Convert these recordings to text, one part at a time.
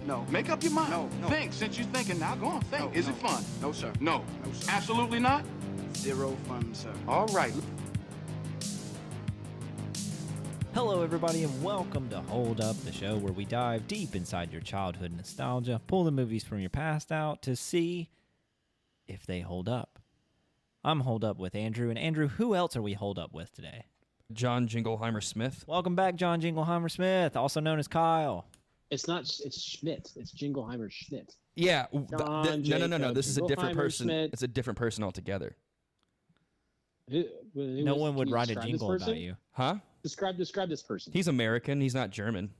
No. Make up your mind. No. Think. Since you're thinking now, go on, think. No, Is no. it fun? No, sir. No. No, sir. Absolutely not? Zero fun, sir. All right. Hello, everybody, and welcome to Hold Up, the show where we dive deep inside your childhood nostalgia, pull the movies from your past out to see if they hold up. I'm Hold Up with Andrew, and Andrew, who else are we Hold Up with today? John Jingleheimer Smith. Welcome back, John Jingleheimer Smith, also known as Kyle. It's Schmidt. It's Jingleheimer Schmidt. Yeah. No. This is a different Jingleheimer person. Schmidt. It's a different person altogether. No one would write a jingle about you. Huh? Describe this person. He's American. He's not German.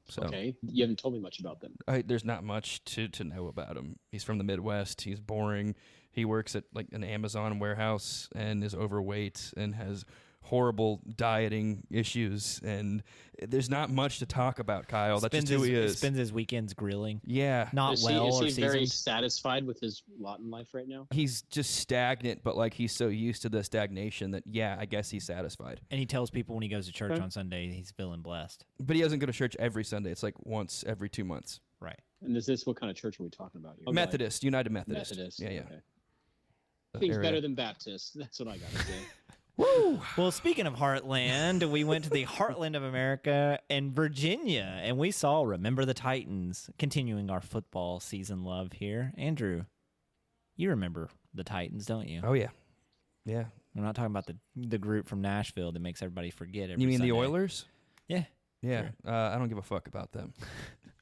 So, Okay. You haven't told me much about them. there's not much to know about him. He's from the Midwest. He's boring. He works at like an Amazon warehouse and is overweight and has horrible dieting issues. And there's not much to talk about, Kyle. That's just who he is. Spends his weekends grilling. Yeah. Not Is well or he very seasoned. satisfied with his lot in life right now? He's just stagnant, but like he's so used to the stagnation that, yeah, I guess he's satisfied. And he tells people when he goes to church on Sunday he's feeling blessed. But he doesn't go to church every Sunday. It's like once every 2 months. Right. And is this what kind of church are we talking about here? Methodist, United Methodist. Methodist. Yeah. Okay. Things Area. better than Baptist. That's what I got to say. Well, speaking of Heartland, we went to the Heartland of America in Virginia, and we saw Remember the Titans, continuing our football season love here. Andrew, you remember the Titans, don't you? Oh, yeah. Yeah. I'm not talking about the group from Nashville that makes everybody forget every You mean Sunday. the Oilers? Yeah. Yeah. I don't give a fuck about them.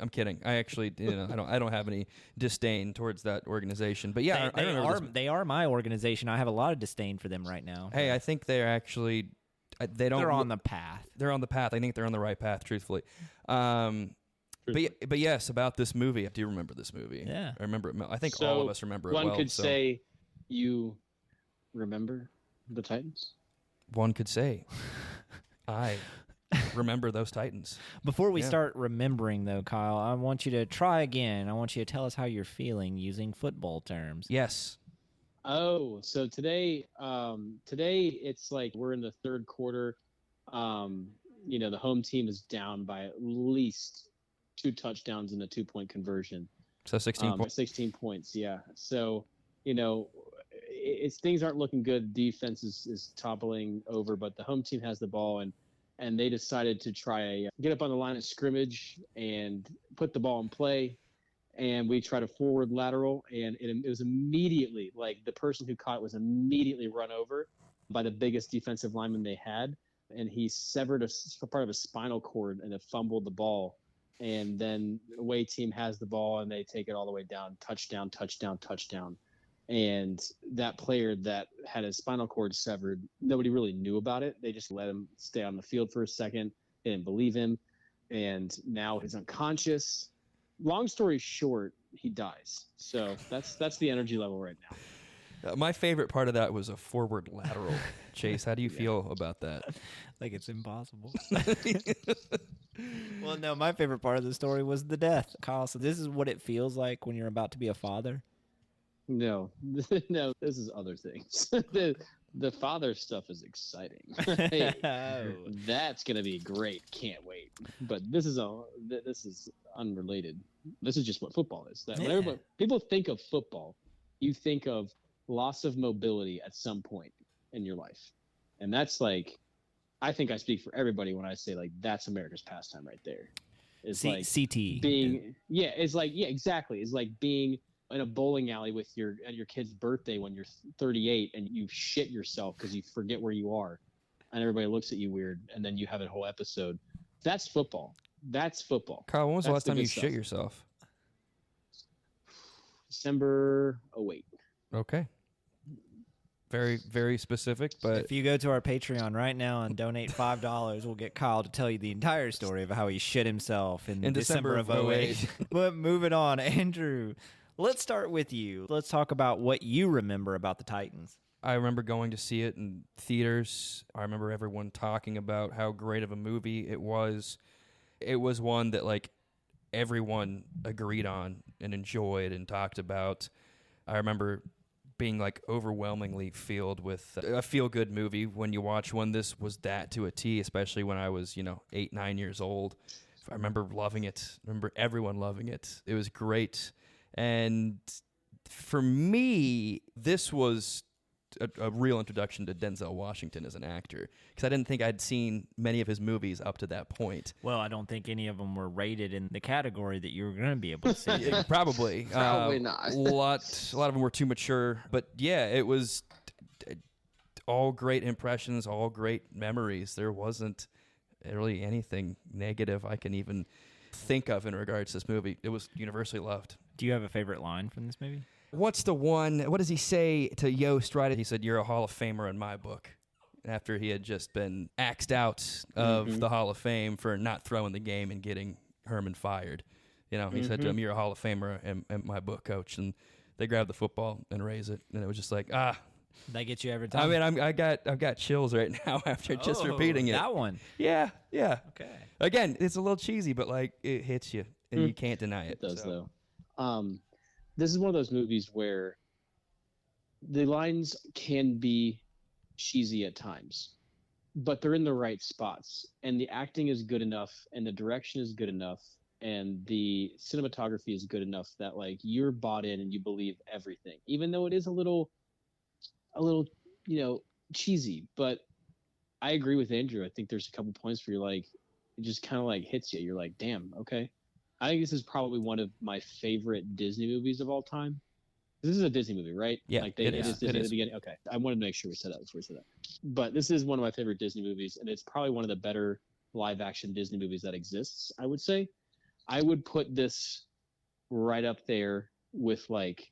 I'm kidding. I actually, I don't have any disdain towards that organization. But yeah, I remember this. They are my organization. I have a lot of disdain for them right now. Hey, I think they're actually, They're on the path. They're on the path. I think they're on the right path, truthfully. But yes, about this movie. I do remember this movie. Yeah. I remember it. I think So all of us remember it well. One could so say you remember the Titans? one could say I remember those Titans. Before we Yeah. start remembering, though, Kyle, I want you to try again. I want you to tell us how you're feeling using football terms. Yes. Oh, so today it's like we're in the third quarter. The home team is down by at least 2 touchdowns and a 2-point conversion. So 16 points. 16 points, yeah. So, things aren't looking good. Defense is toppling over, but the home team has the ball, and they decided to try get up on the line of scrimmage and put the ball in play. And we tried a forward lateral, and it was immediately, like, the person who caught it was immediately run over by the biggest defensive lineman they had. And he severed a part of his spinal cord and it fumbled the ball. And then the away team has the ball and they take it all the way down. Touchdown, touchdown, touchdown. And that player that had his spinal cord severed, nobody really knew about it. They just let him stay on the field for a second. They didn't believe him. And now he's unconscious. Long story short, he dies. So that's the energy level right now. My favorite part of that was a forward lateral. Chase, how do you feel about that? Like it's impossible. Well, no, my favorite part of the story was the death, Kyle. So this is what it feels like when you're about to be a father? No, no, this is other things. The father stuff is exciting. That's gonna be great. Can't wait. But this is unrelated. This is just what football is. When people think of football, you think of loss of mobility at some point in your life, and that's like, I think I speak for everybody when I say like that's America's pastime right there. It's like CT being exactly. It's like being in a bowling alley with your kid's birthday when you're 38 and you shit yourself because you forget where you are, and everybody looks at you weird, and then you have a whole episode. That's football. That's football. Kyle, when was the last time you stuff. shit yourself? December 08. Okay. Very, very specific, but If you go to our Patreon right now and donate $5, we'll get Kyle to tell you the entire story of how he shit himself in December of 08. But moving on, Andrew, let's start with you. Let's talk about what you remember about the Titans. I remember going to see it in theaters. I remember everyone talking about how great of a movie it was. It was one that like everyone agreed on and enjoyed and talked about. I remember being like overwhelmingly filled with a feel-good movie when you watch one. This was that to a T, especially when I was 8-9 years old. I remember loving it. I remember everyone loving it. It was great. And for me, this was a real introduction to Denzel Washington as an actor, because I didn't think I'd seen many of his movies up to that point. Well, I don't think any of them were rated in the category that you were going to be able to see. Yeah, probably. Probably not. A lot of them were too mature. But yeah, it was all great impressions, all great memories. There wasn't really anything negative I can even think of in regards to this movie. It was universally loved. Do you have a favorite line from this movie? What's the one? What does he say to Yost? Right? He said, "You're a Hall of Famer in my book." After he had just been axed out of the Hall of Fame for not throwing the game and getting Herman fired. You know, he said to him, "You're a Hall of Famer in my book, coach." And they grabbed the football and raise it, and it was just like, That gets you every time. I mean, I've got chills right now after just repeating it. That one. Yeah. Okay. Again, it's a little cheesy, but like it hits you, and you can't deny it. It does though. This is one of those movies where the lines can be cheesy at times, but they're in the right spots, and the acting is good enough, and the direction is good enough, and the cinematography is good enough that like you're bought in and you believe everything, even though it is a little cheesy. But I agree with Andrew. I think there's a couple points where you're like, it just kind of like hits you. You're like, damn, okay. I think this is probably one of my favorite Disney movies of all time. This is a Disney movie, right? Yeah, like it is is. Disney at the beginning. Okay, I wanted to make sure we said that before we said that. But this is one of my favorite Disney movies, and it's probably one of the better live-action Disney movies that exists. I would say, I would put this right up there with like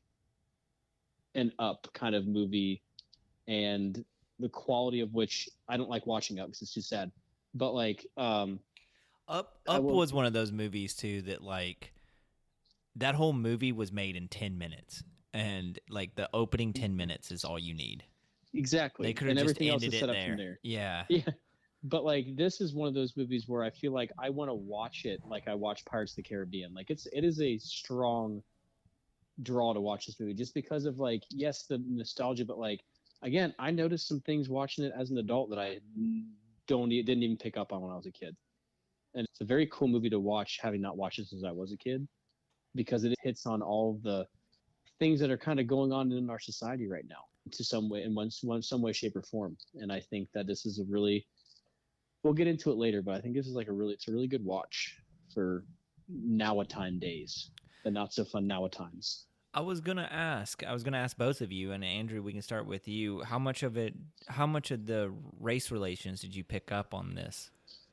an Up kind of movie, and the quality of which I don't like watching Up because it's too sad. But like, Up was one of those movies too that like that whole movie was made in 10 minutes, and like the opening 10 minutes is all you need. Exactly. They could have just everything else ended is it set up from there. Yeah. But like this is one of those movies where I feel like I want to watch it like I watch Pirates of the Caribbean. Like it is a strong draw to watch this movie just because of like, yes, the nostalgia, but like again, I noticed some things watching it as an adult that I didn't even pick up on when I was a kid. And it's a very cool movie to watch, having not watched it since I was a kid, because it hits on all of the things that are kind of going on in our society right now, to some way, in some way, shape, or form. And I think that this is a really, we'll get into it later, but I think this is like it's a really good watch for now-a-time days, the not so fun now-a-times. I was gonna ask both of you, and Andrew, we can start with you. How much of the race relations did you pick up on this?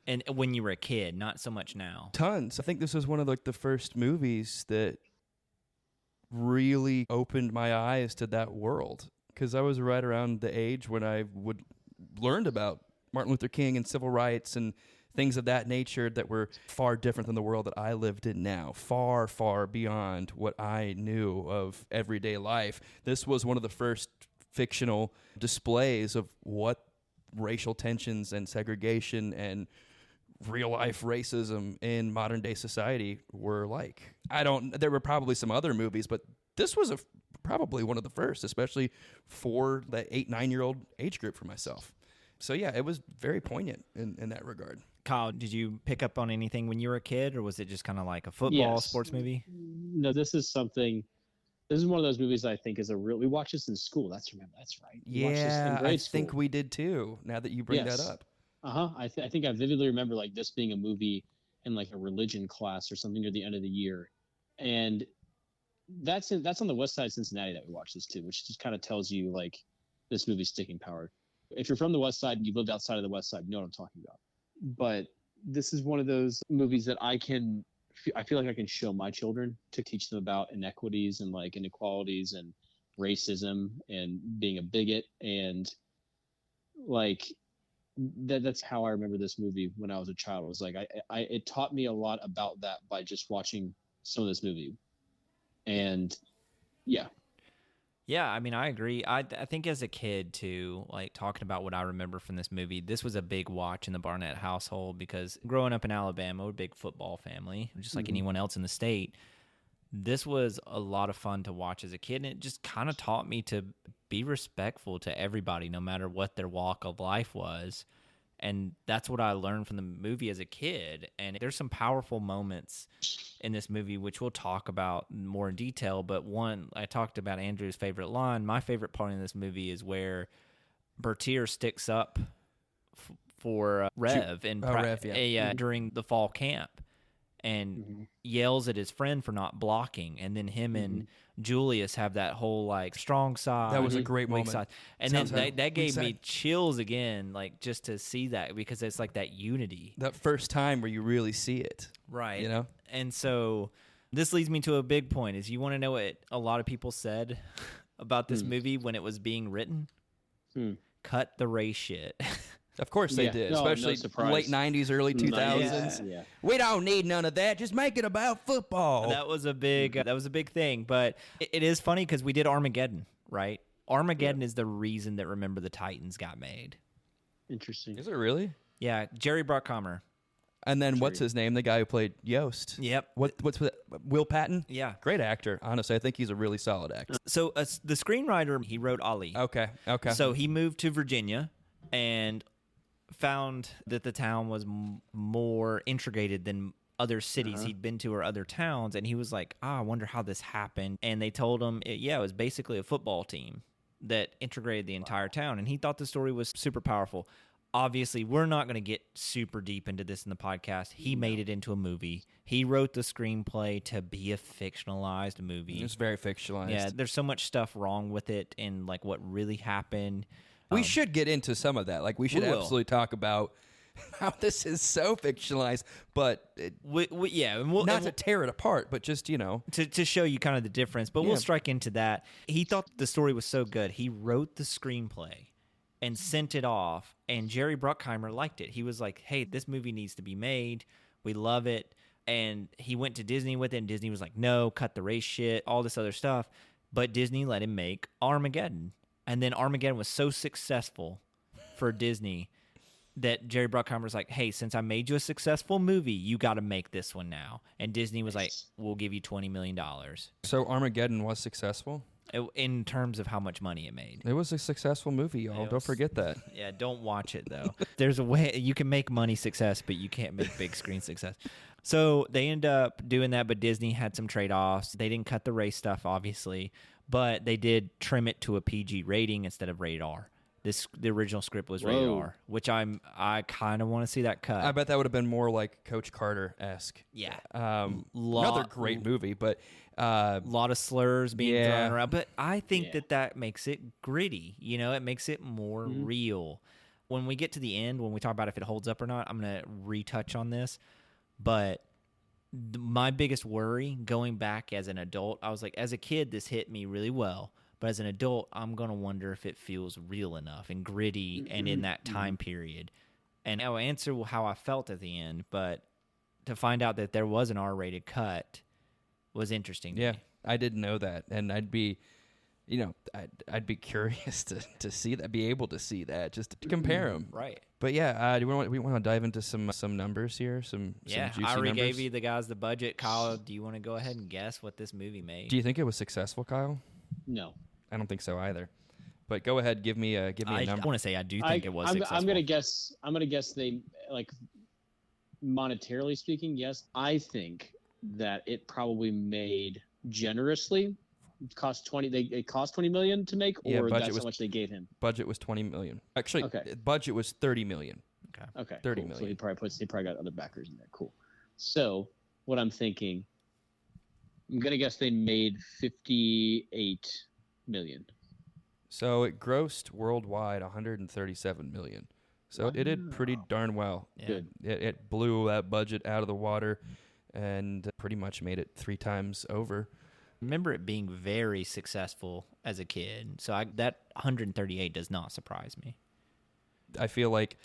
And when you were a kid, not so much now. Tons. I think this was one of like the first movies that really opened my eyes to that world, because I was right around the age when I would learned about Martin Luther King and civil rights and things of that nature that were far different than the world that I lived in now, far, far beyond what I knew of everyday life. This was one of the first fictional displays of what racial tensions and segregation and real-life racism in modern-day society were like. There were probably some other movies, but this was probably one of the first, especially for the 8-9-year-old age group for myself. So yeah, it was very poignant in that regard. Kyle, did you pick up on anything when you were a kid, or was it just kind of like a football sports movie? No, this is one of those movies I think is we watched this in school. That's right. We watched this in grade school. Think we did too, now that you bring that up. I think I vividly remember like this being a movie in like a religion class or something near the end of the year. And that's on the west side of Cincinnati that we watched this too, which just kind of tells you like this movie's sticking power. If you're from the west side and you lived outside of the west side, you know what I'm talking about. But this is one of those movies that I feel like I can show my children to teach them about inequities and like inequalities and racism and being a bigot, and like that's how I remember this movie when I was a child. It was like it taught me a lot about that by just watching some of this movie. And Yeah, I mean, I agree. I think as a kid, too, like talking about what I remember from this movie, this was a big watch in the Barnett household because growing up in Alabama, we're a big football family, just like anyone else in the state. This was a lot of fun to watch as a kid, and it just kind of taught me to be respectful to everybody, no matter what their walk of life was. And that's what I learned from the movie as a kid. And there's some powerful moments in this movie, which we'll talk about more in detail. But one, I talked about Andrew's favorite line. My favorite part in this movie is where Bertier sticks up for Rev during the fall camp and yells at his friend for not blocking. And then him and Julius have that whole like strong side. That was a great weak moment. side. And Sounds then like that gave weak me side. chills again, like just to see that, because it's like that unity. That first time where you really see it. Right. You know? And so this leads me to a big point is you want to know what a lot of people said about this movie when it was being written? Cut the race shit. Of course they Yeah. did, No especially surprise. late 90s, early 2000s. Yeah. We don't need none of that. Just make it about football. That was a big thing, but it is funny because we did Armageddon, right? Armageddon is the reason that Remember the Titans got made. Interesting. Is it really? Yeah, Jerry Bruckheimer. And then what's his name? The guy who played Yost. Yep. What's with Will Patton? Yeah. Great actor. Honestly, I think he's a really solid actor. So the screenwriter, he wrote Ali. Okay. So he moved to Virginia and found that the town was more integrated than other cities he'd been to or other towns, and he was like, I wonder how this happened. And they told him, it was basically a football team that integrated the entire town, and he thought the story was super powerful. Obviously, we're not going to get super deep into this in the podcast. He made it into a movie. He wrote the screenplay to be a fictionalized movie. It's very fictionalized. Yeah, there's so much stuff wrong with it and like what really happened. We should get into some of that. Like, we should We will. absolutely talk about how this is so fictionalized, but And we'll, not to tear it apart, but just, to show you kind of the difference. But Yeah. we'll strike into that. He thought the story was so good. He wrote the screenplay and sent it off, and Jerry Bruckheimer liked it. He was like, hey, this movie needs to be made. We love it. And he went to Disney with it, and Disney was like, no, cut the race shit, all this other stuff. But Disney let him make Armageddon. And then Armageddon was so successful for Disney that Jerry Bruckheimer was like, hey, since I made you a successful movie, you got to make this one now. And Disney was like, we'll give you $20 million. So Armageddon was successful? In terms of how much money it made. It was a successful movie, y'all. It Don't was- forget that. Yeah, don't watch it, though. There's a way you can make money success, but you can't make big screen success. So they end up doing that, but Disney had some trade-offs. They didn't cut the race stuff, obviously, but they did trim it to a PG rating instead of rated R. The original script was rated Whoa. R, which I kind of want to see that cut. I bet that would have been more like Coach Carter-esque. Yeah. Another great movie, but A lot of slurs being Yeah. thrown around, but I think that makes it gritty. It makes it more real. When we get to the end, when we talk about if it holds up or not, I'm going to retouch on this. But my biggest worry going back as an adult, I was like, as a kid, this hit me really well. But as an adult, I'm going to wonder if it feels real enough and gritty and in that time period. And I'll answer how I felt at the end, but to find out that there was an R-rated cut was interesting to yeah, me. I didn't know that, and I'd be, I'd be curious to see that, be able to see that, just to compare them. Right. But yeah, we want to dive into some numbers here, some Yeah, juicy I already numbers. gave you the guys the budget. Kyle, do you want to go ahead and guess what this movie made? Do you think it was successful, Kyle? No. I don't think so either. But go ahead, give me a I number. want to say I do think it was I'm successful. gonna guess. I'm gonna guess they like monetarily speaking. Yes, I think that it probably made generously. It cost 20. It cost 20 million to make, Yeah, or budget that's was- how much they gave him. Budget was 20 million. Actually, Okay. budget was 30 million. Okay, 30 cool. So million. he probably got other backers in there. Cool. So what I'm thinking, I'm gonna guess they made 58 million. So it grossed worldwide 137 million. So it did pretty darn well. Yeah. Good. It blew that budget out of the water and pretty much made it 3 times over. Remember it being very successful as a kid. So that 138 does not surprise me. I feel like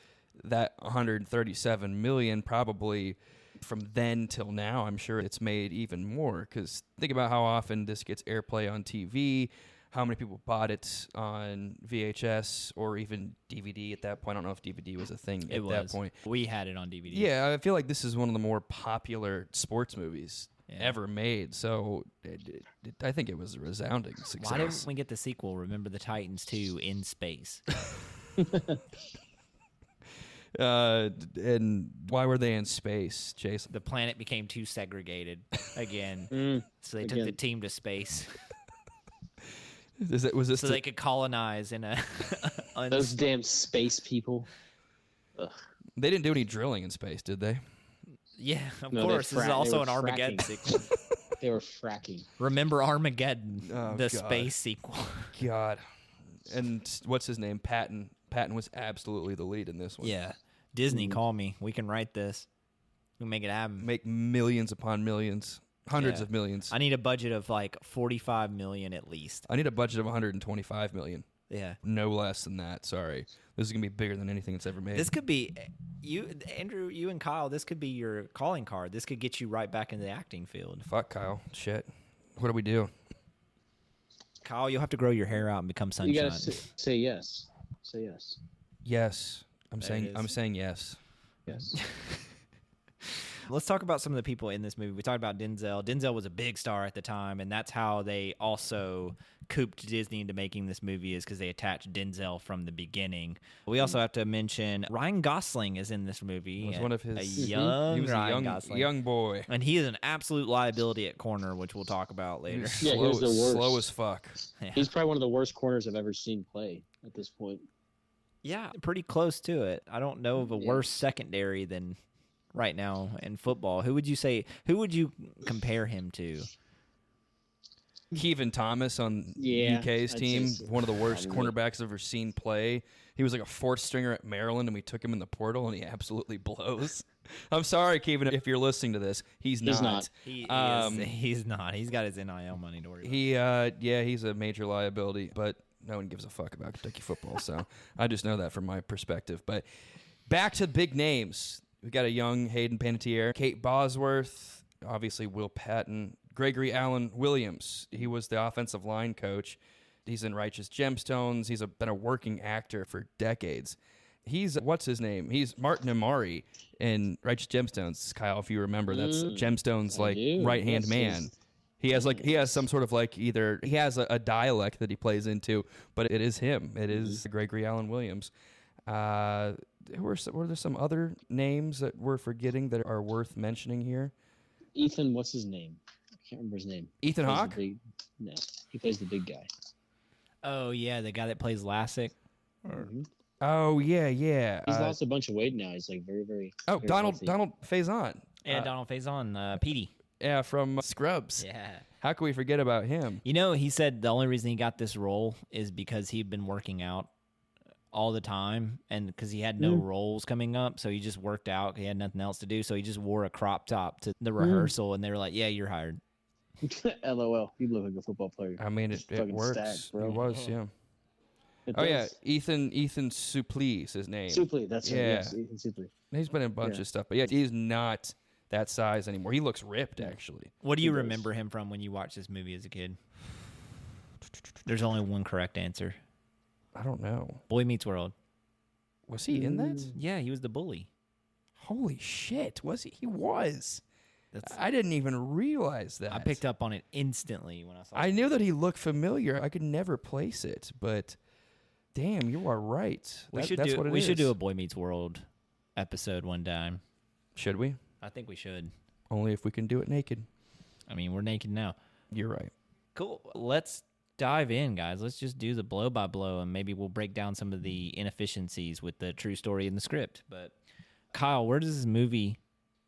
that 137 million probably from then till now, I'm sure it's made even more, because think about how often this gets airplay on TV, how many people bought it on VHS or even DVD at that point. I don't know if DVD was a thing It at was. that point. We had it on DVD. Yeah, I feel like this is one of the more popular sports movies Yeah. ever made. So I think it was a resounding Why success. didn't we get the sequel, Remember the Titans 2, in space? And why were they in space, Jason? The planet became too segregated again, so they took Again. the team to space Was this so they could colonize in a. Those damn space people. Ugh. They didn't do any drilling in space, did they? Yeah, of No, they course. This is they also were an Armageddon fracking. sequel. They were fracking. Remember Armageddon, Oh, the God. space sequel. God. And what's his name? Patton. Patton was absolutely the lead in this one. Yeah, Disney, call me. We can write this. We can make it happen. Make millions upon millions, hundreds Yeah. of millions. I need a budget of like 45 million at least. I need a budget of 125 million. Yeah. No less than that. Sorry. This is going to be bigger than anything that's ever made. This could be you, Andrew, you and Kyle. This could be your calling card. This could get you right back into the acting field. Fuck, Kyle. Shit. What do we do? Kyle, you'll have to grow your hair out and become Sunshine. You gotta say yes. Say yes. Yes. I'm There it is. saying yes. Yes. Let's talk about some of the people in this movie. We talked about Denzel. Denzel was a big star at the time, and that's how they also cooped Disney into making this movie, is because they attached Denzel from the beginning. We also have to mention Ryan Gosling is in this movie. It was one of his. a young He was Ryan a young, Gosling. young boy. And he is an absolute liability at corner, which we'll talk about later. He's Yeah, he slow, was the worst. slow as fuck. He's probably one of the worst corners I've ever seen play at this point. Yeah, pretty close to it. I don't know of a Yeah. worse secondary than right now in football. Who would you say? Who would you compare him to? Kevin Thomas on Yeah, UK's I'd team, say so. one of the worst Probably. cornerbacks I've ever seen play. He was like a fourth stringer at Maryland, and we took him in the portal, and he absolutely blows. I'm sorry, Kevin, if you're listening to this. He's not. He's not. He's got his NIL money to worry about. He's a major liability, but no one gives a fuck about Kentucky football, so I just know that from my perspective. But back to big names. We got a young Hayden Panettiere, Kate Bosworth, obviously Will Patton, Gregory Allen Williams. He was the offensive line coach. He's in Righteous Gemstones. He's been a working actor for decades. He's, what's his name? He's Martin Amari in Righteous Gemstones. Kyle, if you remember, that's Gemstone's I do. right-hand Yes, man. yes. He has some sort of either he has a dialect that he plays into, but it is him. It is Gregory Allen Williams. Were there some other names that we're forgetting that are worth mentioning here? Ethan, what's his name? I can't remember his name. Ethan Plays the Hawke? No, he plays the big guy. Oh yeah, the guy that plays Lassick. Mhm. Oh yeah. He's lost a bunch of weight now. He's like very, very. Oh, very Donald healthy. Faison. Yeah, Donald Faison, Petey. Yeah, from Scrubs. Yeah. How can we forget about him? You know, he said the only reason he got this role is because he'd been working out all the time, and because he had no roles coming up, so he just worked out. He had nothing else to do, so he just wore a crop top to the rehearsal, and they were like, "Yeah, you're hired." LOL. You look like a football player. I mean, it Fucking works. stacked, bro. He was, yeah. It Oh yeah, does. Ethan Suplee is his name. Suplee. That's right. Yeah. Yes, Ethan Suplee. He's been in a bunch Yeah. of stuff, but yeah, he's not that size anymore. He looks ripped, actually. What do you He does. remember him from when you watched this movie as a kid? There's only one correct answer. I don't know. Boy Meets World. Was he in that? Yeah, he was the bully. Holy shit! Was he? He was. That's I didn't even realize that. I picked up on it instantly when I saw. I knew that he looked familiar. I could never place it, but damn, you are right. We That- should that's do. what it We should is. do a Boy Meets World episode one time. Should we? I think we should. Only if we can do it naked. I mean, we're naked now. You're right. Cool. Let's dive in, guys. Let's just do the blow by blow, and maybe we'll break down some of the inefficiencies with the true story in the script. But Kyle, where does this movie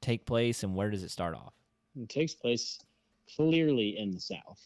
take place, and where does it start off? It takes place clearly in the South.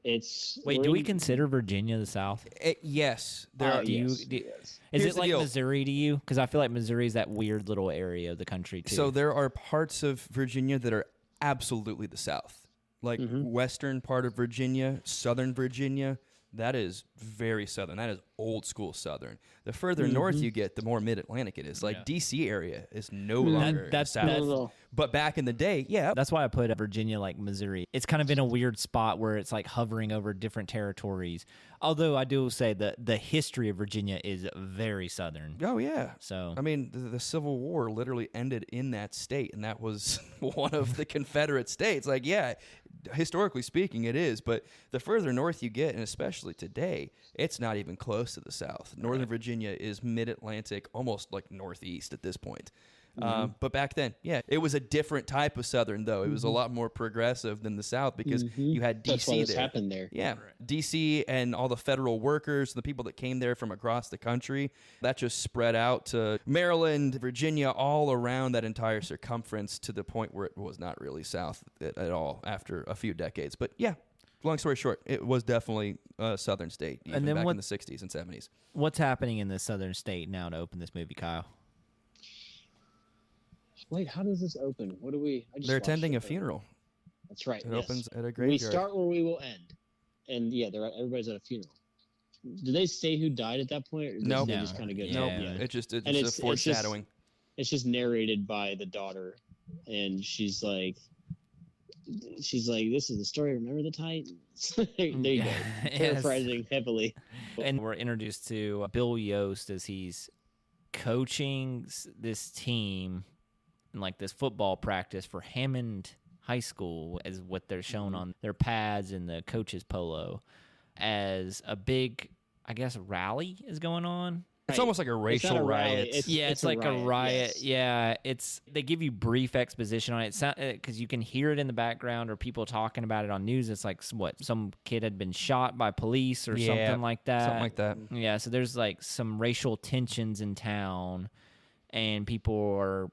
It's Wait, we're do we in- consider Virginia the South? Yes, there are. do you- yes, do- yes. Is Here's it the like deal. Missouri to you? Because I feel like Missouri is that weird little area of the country too. So there are parts of Virginia that are absolutely the South, like western part of Virginia, southern Virginia. That is very southern. That is old school southern. The further north you get, the more mid-Atlantic it is. Like Yeah. D.C. area is no longer that's- South. that's- But back in the day, yeah, That's why I put Virginia like Missouri. It's kind of in a weird spot where it's like hovering over different territories. Although I do say that the history of Virginia is very southern. oh yeah. So I mean, the Civil War literally ended in that state, and that was one of the Confederate states. Like, yeah, historically speaking, it is. But the further north you get, and especially today, it's not even close to the South. Northern Virginia is mid-Atlantic, almost like northeast at this point. But back then, yeah, it was a different type of Southern, though. It was a lot more progressive than the South because you had D.C. That's why this there. happened there. Yeah, D.C. and all the federal workers, the people that came there from across the country, that just spread out to Maryland, Virginia, all around that entire circumference to the point where it was not really South at all after a few decades. But yeah, long story short, it was definitely a Southern state, even back in the 60s and 70s. What's happening in the Southern state now to open this movie, Kyle? Wait, how does this open? What do we? They're attending a funeral. That's right. It opens at a graveyard. We start where we will end, and yeah, everybody's at a funeral. Do they say who died at that point? Or No. They just kind of go. No. Yeah. It's just And a foreshadowing. It's just narrated by the daughter, and she's like, this is the story. Remember the Titans? There you go. Paraphrasing heavily. And we're introduced to Bill Yost as he's coaching this team in like this football practice for Hammond High School, as what they're shown on their pads and the coach's polo, as a big, I guess, rally is going on. It's almost like a racial riot. It's like a riot. Yes. Yeah, they give you brief exposition on it because you can hear it in the background or people talking about it on news. It's like some kid had been shot by police or something like that. Something like that. Yeah, so there's like some racial tensions in town, and people are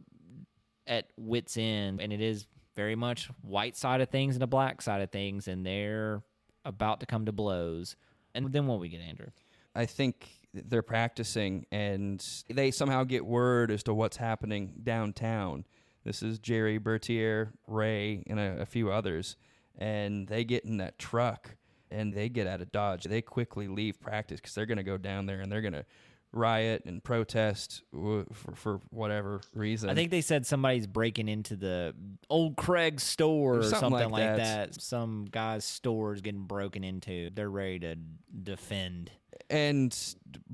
at wits' end, and it is very much white side of things and the black side of things, and they're about to come to blows. And then what we get, Andrew? I think they're practicing, and they somehow get word as to what's happening downtown. This is Jerry Bertier, Ray, and a few others, and they get in that truck, and they get out of Dodge. They quickly leave practice because they're going to go down there, and they're going to riot and protest for whatever reason. I think they said somebody's breaking into the old Craig's store or something like that. Some guy's store is getting broken into. They're ready to defend. And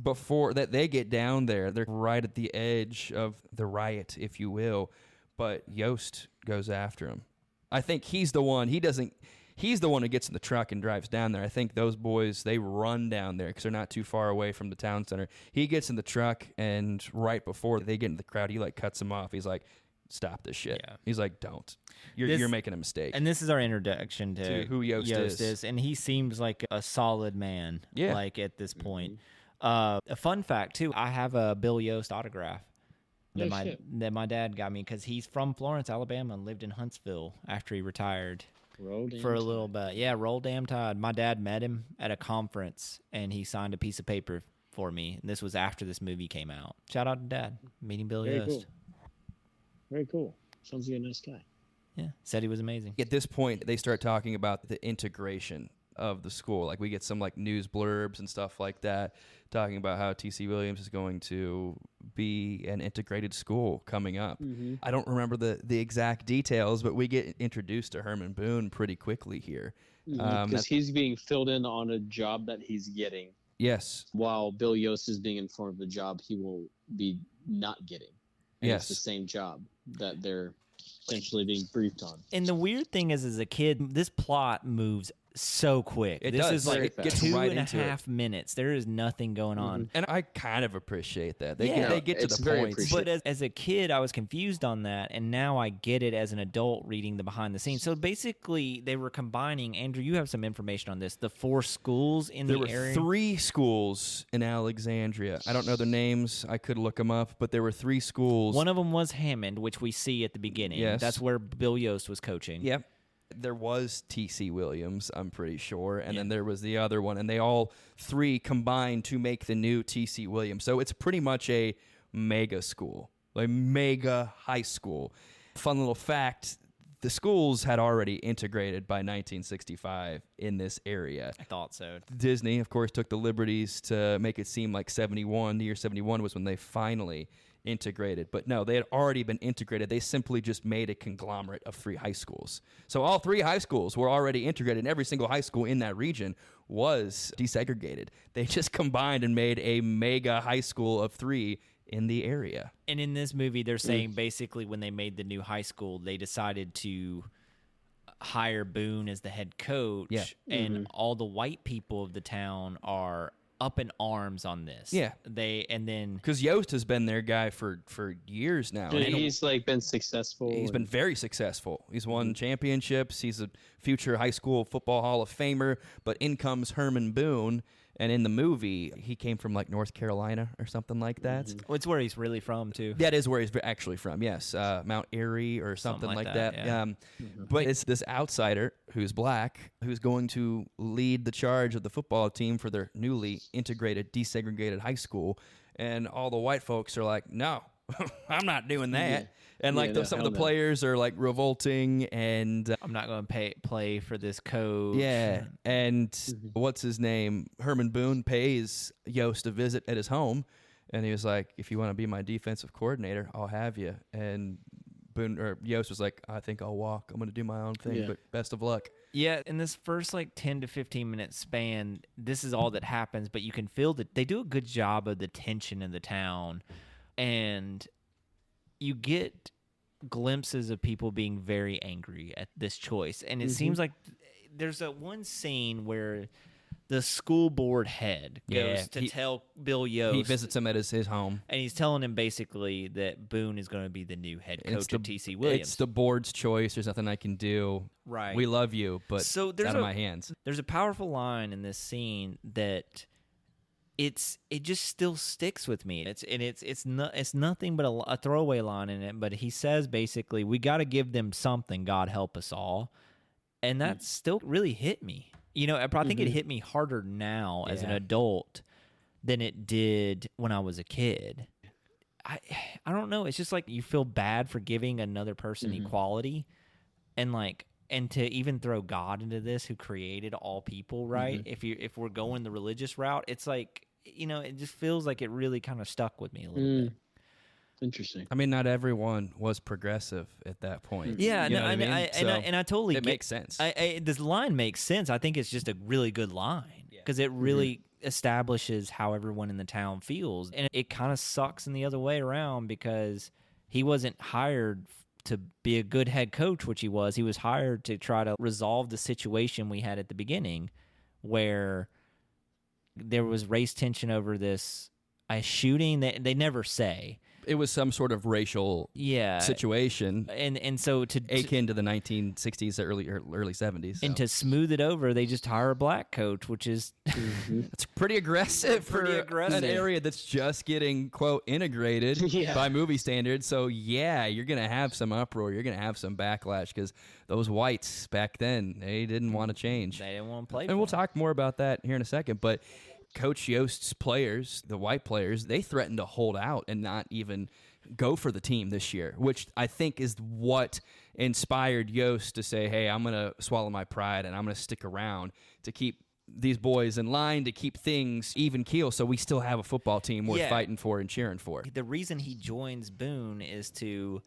before that, they get down there. They're right at the edge of the riot, if you will. But Yost goes after him. I think he's the one. He's the one who gets in the truck and drives down there. I think those boys, they run down there because they're not too far away from the town center. He gets in the truck, and right before they get into the crowd, he like cuts him off. He's like, "Stop this shit." Yeah. He's like, "Don't. You're making a mistake." And this is our introduction to who Yost is. And he seems like a solid man. Yeah. Like at this point. A fun fact too, I have a Bill Yost autograph that my dad got me because he's from Florence, Alabama, and lived in Huntsville after he retired. For a little bit. Yeah, roll damn tide. My dad met him at a conference, and he signed a piece of paper for me. And this was after this movie came out. Shout out to Dad, meeting Bill Yost. Cool. Very cool. Sounds like a nice guy. Yeah, said he was amazing. At this point, they start talking about the integration of the school. Like we get some like news blurbs and stuff like that, talking about how T.C. Williams is going to be an integrated school coming up. I don't remember the exact details, but we get introduced to Herman Boone pretty quickly here. Because he's being filled in on a job that he's getting. Yes. While Bill Yost is being informed of the job he will be not getting. And it's the same job that they're essentially being briefed on. And the weird thing is, as a kid, this plot moves so quick. This is like it gets 2.5 minutes. There is nothing going on. And I kind of appreciate that. They get to the point. But as a kid, I was confused on that, and now I get it as an adult reading the behind the scenes. So basically, they were combining, Andrew, you have some information on this, the 4 schools in the area? There were 3 schools in Alexandria. I don't know their names. I could look them up, but there were 3 schools. One of them was Hammond, which we see at the beginning. Yes. That's where Bill Yost was coaching. Yep. There was T.C. Williams, I'm pretty sure, and then there was the other one, and they all 3 combined to make the new T.C. Williams. So it's pretty much a mega school, like mega high school. Fun little fact, the schools had already integrated by 1965 in this area. I thought so. Disney, of course, took the liberties to make it seem like the year 71 was when they finally integrated. But no, they had already been integrated. They simply just made a conglomerate of 3 high schools. So all 3 high schools were already integrated, and every single high school in that region was desegregated. They just combined and made a mega high school of 3 in the area. And in this movie, they're saying basically when they made the new high school, they decided to hire Boone as the head coach, Yeah. and all the white people of the town are up in arms on this. Yeah. Because Yost has been their guy for years now. Dude, And he's like been successful. he's been very successful. He's won championships. He's a future high school football Hall of Famer. But in comes Herman Boone, and in the movie, he came from like North Carolina or something like that. it's where he's really from too. That is where he's actually from. Yes, Mount Erie or something like that. yeah. But it's this outsider who's black who's going to lead the charge of the football team for their newly integrated, desegregated high school, and all the white folks are like, "No, I'm not doing that." Yeah. And like no, some of hell the no. players are like revolting, and I'm not going to play for this coach. yeah, and what's his name? Herman Boone pays Yost a visit at his home, and he was like, "If you want to be my defensive coordinator, I'll have you." And Yost was like, "I think I'll walk. I'm going to do my own thing, Yeah. but best of luck." Yeah, in this first like 10 to 15 minute span, this is all that happens, but you can feel that they do a good job of the tension in the town, and you get glimpses of people being very angry at this choice. And it seems like there's a one scene where the school board head goes to tell Bill Yost. He visits him at his home. And he's telling him basically that Boone is going to be the new head coach of T.C. Williams. It's the board's choice. There's nothing I can do. Right. We love you, but So it's out of my hands. There's a powerful line in this scene that it just still sticks with me. It's nothing but a throwaway line in it. But he says basically, we got to give them something. God help us all, and that still really hit me. You know, I think it hit me harder now as an adult than it did when I was a kid. I don't know. It's just like you feel bad for giving another person equality, and to even throw God into this, who created all people, right? If we're going the religious route, it's like, you know, it just feels like it really kind of stuck with me a little bit. Interesting. I mean, not everyone was progressive at that point. Yeah, You know what I mean? I totally it makes sense. This line makes sense. I think it's just a really good line because it really establishes how everyone in the town feels, and it kind of sucks in the other way around because he wasn't hired to be a good head coach, which he was. He was hired to try to resolve the situation we had at the beginning, where there was race tension over this shooting. They never say. It was some sort of racial situation, and so akin to the 1960s, early 70s. And to smooth it over, they just hire a black coach, which is it's pretty aggressive for an area that's just getting, quote, integrated by movie standards. So, yeah, you're going to have some uproar. You're going to have some backlash because those whites back then, they didn't want to change. They didn't want to play. And we'll talk more about that here in a second. But Coach Yost's players, the white players, they threatened to hold out and not even go for the team this year, which I think is what inspired Yost to say, hey, I'm going to swallow my pride and I'm going to stick around to keep these boys in line, to keep things even keel so we still have a football team worth fighting for and cheering for. The reason he joins Boone is to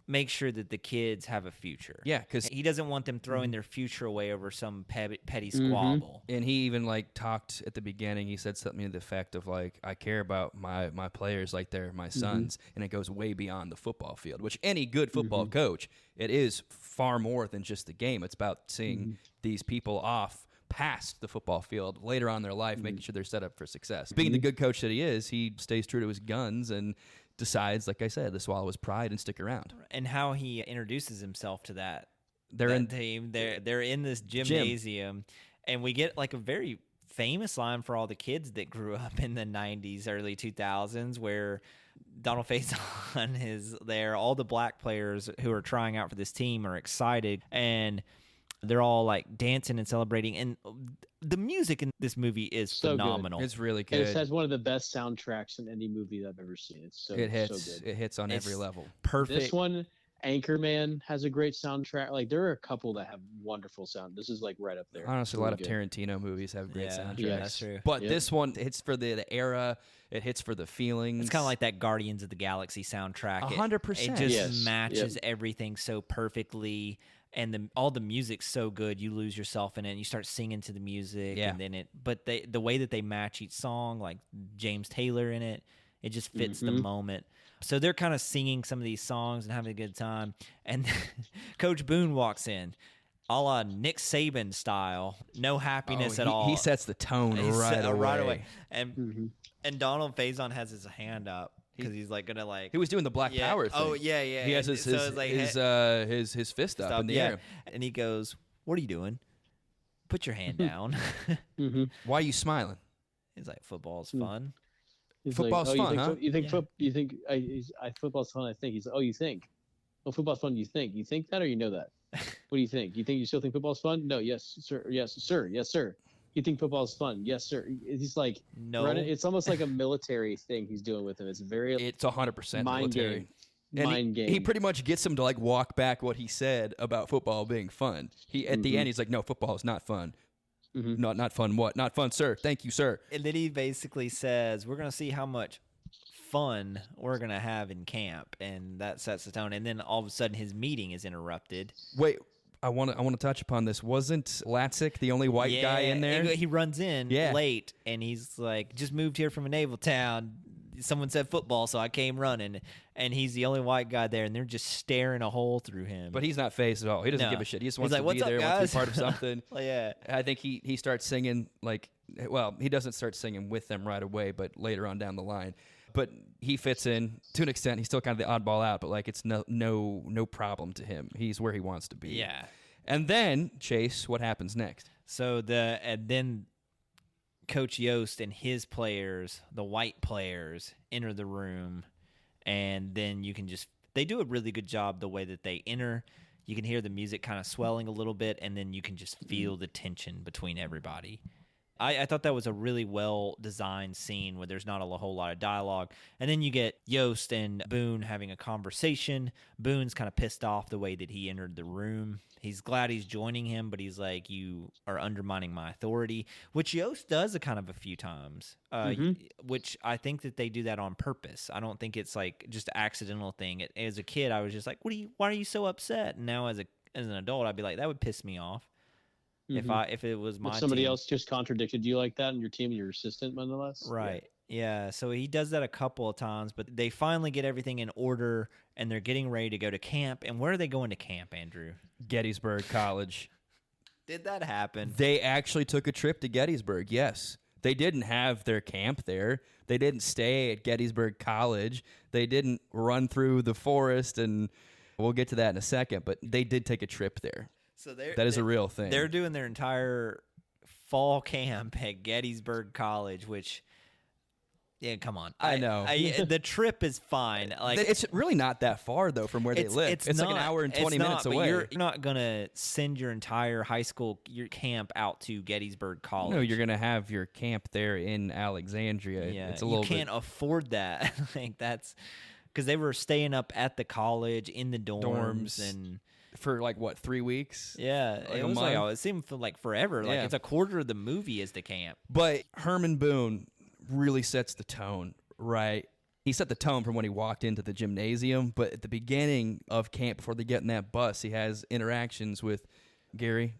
make sure that the kids have a future. Yeah, because he doesn't want them throwing their future away over some petty squabble. And he even talked at the beginning. He said something to the effect of I care about my players like they're my sons, and it goes way beyond the football field. Which any good football coach, it is far more than just the game. It's about seeing these people off past the football field later on in their life, making sure they're set up for success. Being the good coach that he is, he stays true to his guns and decides, like I said, to swallow his pride and stick around. And how he introduces himself to that team. They're in this gymnasium, and we get a very famous line for all the kids that grew up in the 90s, early 2000s, where Donald Faison is there. All the black players who are trying out for this team are excited, and they're all dancing and celebrating. And the music in this movie is so phenomenal. Good. It's really good. It has one of the best soundtracks in any movie I've ever seen. It hits. So good. It hits on every level. Perfect. This one, Anchorman, has a great soundtrack. There are a couple that have wonderful sound. This is right up there. Honestly, a lot of Tarantino movies have great soundtracks. Yeah, that's true. But this one hits for the era. It hits for the feelings. It's kind of like that Guardians of the Galaxy soundtrack. 100%. It just matches everything so perfectly. And all the music's so good, you lose yourself in it. And you start singing to the music, and then the way that they match each song, like James Taylor in it, It just fits the moment. So they're kind of singing some of these songs and having a good time. And Coach Boone walks in, a la Nick Saban style, no happiness at all. He sets the tone right away. And Donald Faison has his hand up because he's like gonna like. He was doing the Black Power thing. Oh yeah. He has his fist up in the air, and he goes, "What are you doing? Put your hand down." Why are you smiling? He's like, "Football's fun." He's Football's like, fun, huh? You think football's fun? I think he's. Oh, you think? Oh, football's fun. You think? You think that, or you know that? What do you think? You still think football's fun? No. Yes, sir. Yes, sir. Yes, sir. You think football's fun? Yes, sir. He's like, no. It's almost like a military thing he's doing with him. It's 100% mind military. game. Mind game. He pretty much gets him to like walk back what he said about football being fun. At the end, he's like, "No, football is not fun." Not fun. What? Not fun, sir. Thank you, sir. And then he basically says, "We're gonna see how much fun we're gonna have in camp," and that sets the tone. And then all of a sudden, his meeting is interrupted. Wait, I want to touch upon this. Wasn't Latzik the only white guy in there? He runs in late, and he's like, "Just moved here from a naval town. Someone said football, so I came running." And he's the only white guy there, and they're just staring a hole through him. But he's not phased at all. He doesn't give a shit. He just wants like, to be there, wants to be part of something. Yeah. I think he starts singing he doesn't start singing with them right away, but later on down the line. But he fits in to an extent. He's still kind of the oddball out, but like it's no problem to him. He's where he wants to be. Yeah. And then Chase, what happens next? So then Coach Yost and his players, the white players, enter the room, and then they do a really good job the way that they enter. You can hear the music kind of swelling a little bit, and then you can just feel the tension between everybody. I thought that was a really well-designed scene where there's not a whole lot of dialogue. And then you get Yost and Boone having a conversation. Boone's kind of pissed off the way that he entered the room. He's glad he's joining him, but he's like, "You are undermining my authority," which Yost does a few times, which I think that they do that on purpose. I don't think it's like just an accidental thing. As a kid, I was just like, why are you so upset? And now as an adult, I'd be like, that would piss me off. If it was my if somebody team. else just contradicted you like that in your team and your assistant nonetheless. Right. Yeah. So he does that a couple of times, but they finally get everything in order and they're getting ready to go to camp. And where are they going to camp, Andrew? Gettysburg College. Did that happen? They actually took a trip to Gettysburg, yes. They didn't have their camp there. They didn't stay at Gettysburg College. They didn't run through the forest, and we'll get to that in a second, but they did take a trip there. So that is a real thing. They're doing their entire fall camp at Gettysburg College, which, yeah, come on. I know. The trip is fine. Like, it's really not that far, though, from where they live. It's like an hour and 20 minutes away. You're not going to send your entire your camp out to Gettysburg College. No, you're going to have your camp there in Alexandria. Yeah, it's a little you can't afford that. Like, that's because they were staying up at the college in the dorms and for like what, 3 weeks? Yeah, it seemed like forever. Like it's a quarter of the movie is the camp. But Herman Boone really sets the tone, right? He set the tone from when he walked into the gymnasium, but at the beginning of camp, before they get in that bus, he has interactions with Gary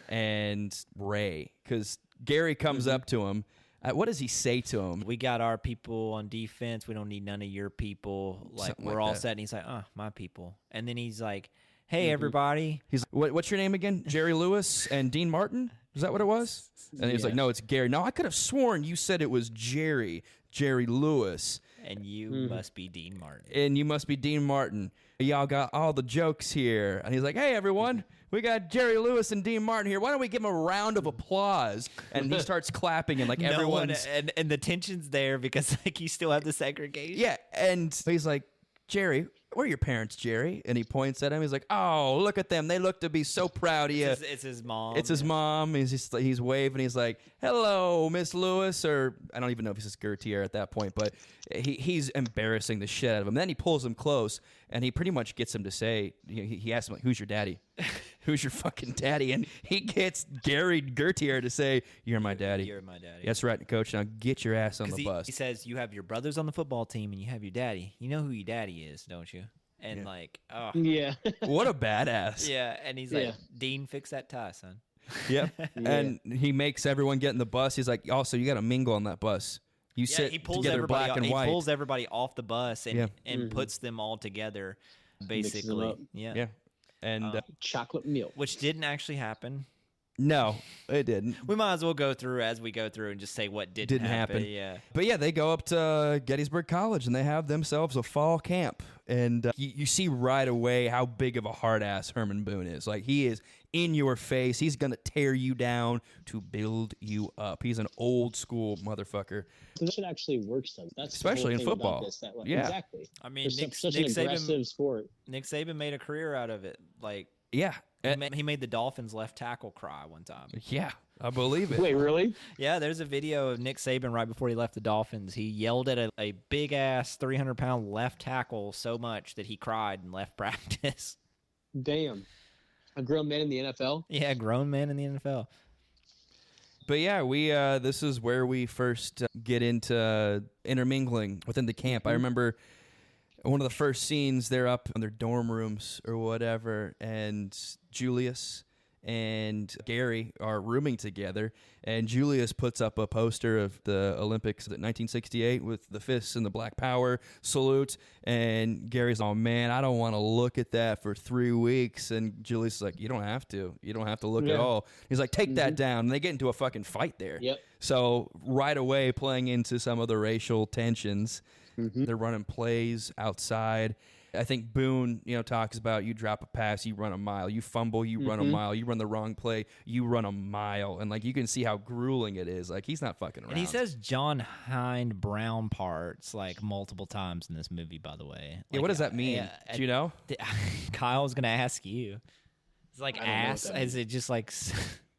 and Ray, because Gary comes up to him. What does he say to him? We got our people on defense. We don't need none of your people. Like, Something we're like all that. set. And he's like, my people. And then he's like, hey, everybody. He's like, what's your name again? Jerry Lewis and Dean Martin? Is that what it was? And he's like, no, it's Gary. No, I could have sworn you said it was Jerry Lewis. And you must be Dean Martin. And you must be Dean Martin. Y'all got all the jokes here. And he's like, hey, everyone, we got Jerry Lewis and Dean Martin here. Why don't we give them a round of applause? And he starts clapping, and like everyone's... And the tension's there because like you still have the segregation. Yeah, and he's like, Jerry, where are your parents, Jerry? And he points at him. He's like, oh, look at them. They look to be so proud of you. It's his mom. It's his mom. He's waving. He's like, hello, Miss Lewis. Or I don't even know if he says Gertier at that point, but he's embarrassing the shit out of him. Then he pulls him close, and he pretty much gets him to say, he asks him, like, who's your daddy? Who's your fucking daddy? And he gets Gary Gertier to say, you're my daddy. You're my daddy. That's right, coach. Now get your ass on the bus. He says, you have your brothers on the football team, and you have your daddy. You know who your daddy is, don't you? And like, oh. Yeah. What a badass. Yeah, and he's like, Dean, fix that tie, son. Yep. And he makes everyone get in the bus. He's like, also, you got to mingle on that bus. You sit he pulls together everybody. black and he white. pulls everybody off the bus and Yeah. puts them all together, Mixes them basically. up. Yeah. And Chocolate milk. Which didn't actually happen. no, it didn't. We might as well go through as we go through and just say what didn't happen. Yeah. But yeah, they go up to Gettysburg College and they have themselves a fall camp. And you see right away how big of a hard ass Herman Boone is. Like, he is in your face. He's going to tear you down to build you up. He's an old school motherfucker. So that actually works, though. That's Especially the in whole thing football. About this, that, like, Yeah. Exactly. I mean, It's such an aggressive sport. Nick Saban made a career out of it. Like, Yeah. he made the Dolphins left tackle cry one time. Yeah, I believe it. Wait, really? Yeah, there's a video of Nick Saban right before he left the Dolphins. He yelled at a big-ass 300-pound left tackle so much that he cried and left practice. Damn. A grown man in the NFL? Yeah, grown man in the NFL. But yeah, we this is where we first get into intermingling within the camp. I remember one of the first scenes, they're up in their dorm rooms or whatever, and Julius and Gary are rooming together, and Julius puts up a poster of the Olympics at 1968 with the fists and the Black Power salute, and Gary's, oh man, I don't want to look at that for 3 weeks, and Julius is like, you don't have to look at all. He's like, take that down, and they get into a fucking fight there. Yep. So right away, playing into some of the racial tensions, they're running plays outside. I think Boone, talks about you drop a pass, you run a mile. You fumble, you run a mile. You run the wrong play, you run a mile. And, like, you can see how grueling it is. Like, he's not fucking around. And he says John Hind Brown parts, like, multiple times in this movie, by the way. Yeah, what does that mean? Do you know? Kyle's going to ask you. It's like I don't know what ass. that Is it just like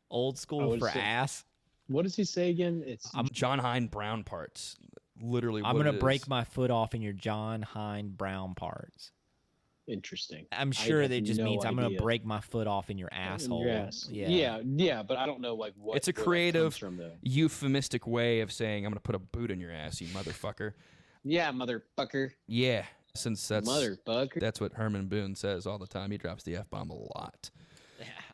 old school for ass? What does he say again? It's John Hind Brown parts. Literally I'm what going it to break is. my foot off in your John Hind Brown parts. interesting. I'm I sure have that just no means I'm going to idea. break my foot off in your In asshole. your ass. Yeah. yeah, but I don't know like what. It's a where that creative, comes from, though. euphemistic way of saying, I'm going to put a boot in your ass, you motherfucker. Yeah, motherfucker. Yeah, since that's Motherfucker. what Herman Boone says all the time. He drops the F-bomb a lot.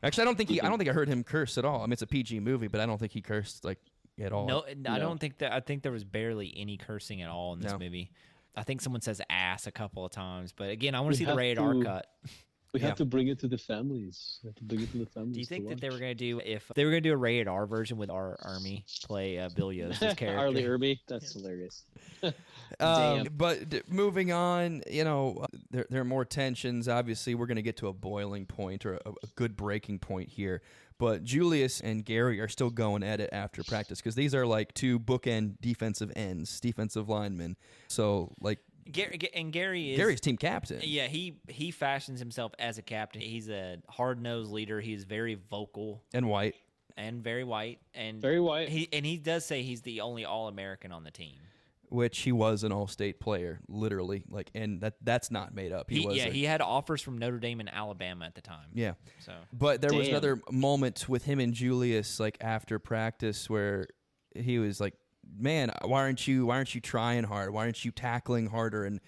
Actually, I don't think I heard him curse at all. I mean, it's a PG movie, but I don't think he cursed like at all. No, I don't think that. I think there was barely any cursing at all in this No. movie. I think someone says ass a couple of times, but again, I want We to see the have rated R to- cut. We Yeah. have to bring it to the families. We have to bring it to the families. Do you think to that they were watch. going to do if they were going to do a rated R version with our army play Bill Yost's character? Arlie Irby? That's hilarious. Damn. But moving on, there are more tensions. Obviously, we're going to get to a boiling point or a good breaking point here. But Julius and Gary are still going at it after practice because these are like two bookend defensive linemen. So, like, Gary is Gary's team captain. Yeah, he fashions himself as a captain. He's a hard-nosed leader. He's very vocal And white. and very white, and Very white. He does say he's the only All-American on the team. Which he was an all-state player, literally. Like, and that's not made up. He had offers from Notre Dame and Alabama at the time. Yeah. So But there was Damn. another moment with him and Julius, like after practice, where he was like, "Man, why aren't you trying hard? Why aren't you tackling harder and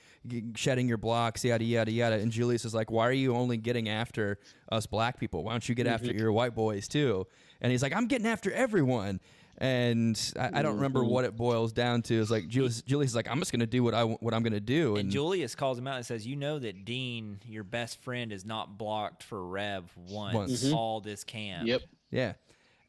shedding your blocks? Yada yada yada." And Julius is like, "Why are you only getting after us black people? Why don't you get after your white boys too?" And he's like, "I'm getting after everyone." And I don't remember what it boils down to. It's like Julius is like, "I'm just gonna do what I'm gonna do." and Julius calls him out and says, "You know that Dean, your best friend, is not blocked for Rev once all this camp." Yep. Yeah.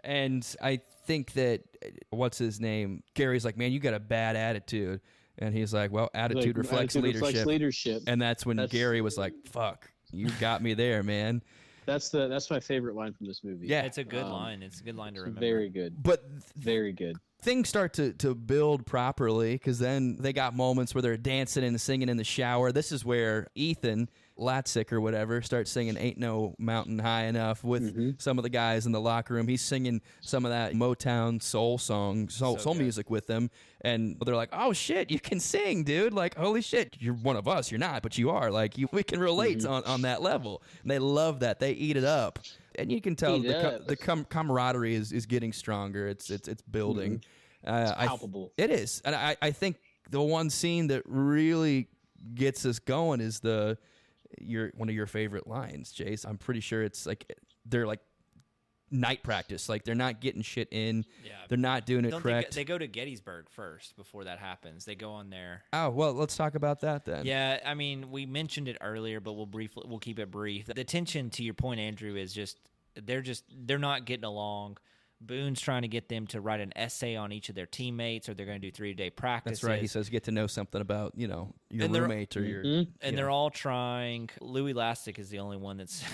And I think that, what's his name? Gary's like, "Man, you got a bad attitude." And he's like, "Well, attitude reflects Attitude leadership." reflects leadership. And that's when Gary was like, "Fuck, you got me there, man." That's my favorite line from this movie. Yeah. It's a good line. It's a good line to remember. Very good. But Very good. things start to build properly because then they got moments where they're dancing and singing in the shower. This is where Ethan Latzik or whatever starts singing "Ain't No Mountain High Enough" with some of the guys in the locker room. He's singing some of that Motown soul music with them, and they're like, "Oh shit, you can sing, dude! Like, holy shit, you're one of us. You're not, but you are. Like, we can relate on that level." And they love that. They eat it up. And you can tell the camaraderie is getting stronger. It's building. Palpable. It is, and I think the one scene that really gets us going is one of your favorite lines, Jace. I'm pretty sure it's like they're like night practice. Like they're not getting shit in. Yeah. They're not doing it correct. They go to Gettysburg first before that happens. They go on there. Oh, well, let's talk about that then. Yeah, I mean, we mentioned it earlier, but we'll keep it brief. The tension, to your point, Andrew, is they're not getting along. Boone's trying to get them to write an essay on each of their teammates, or they're going to do 3-day practices. That's right. He says get to know something about, your roommate or your... And they're all trying. Louis Lastic is the only one that's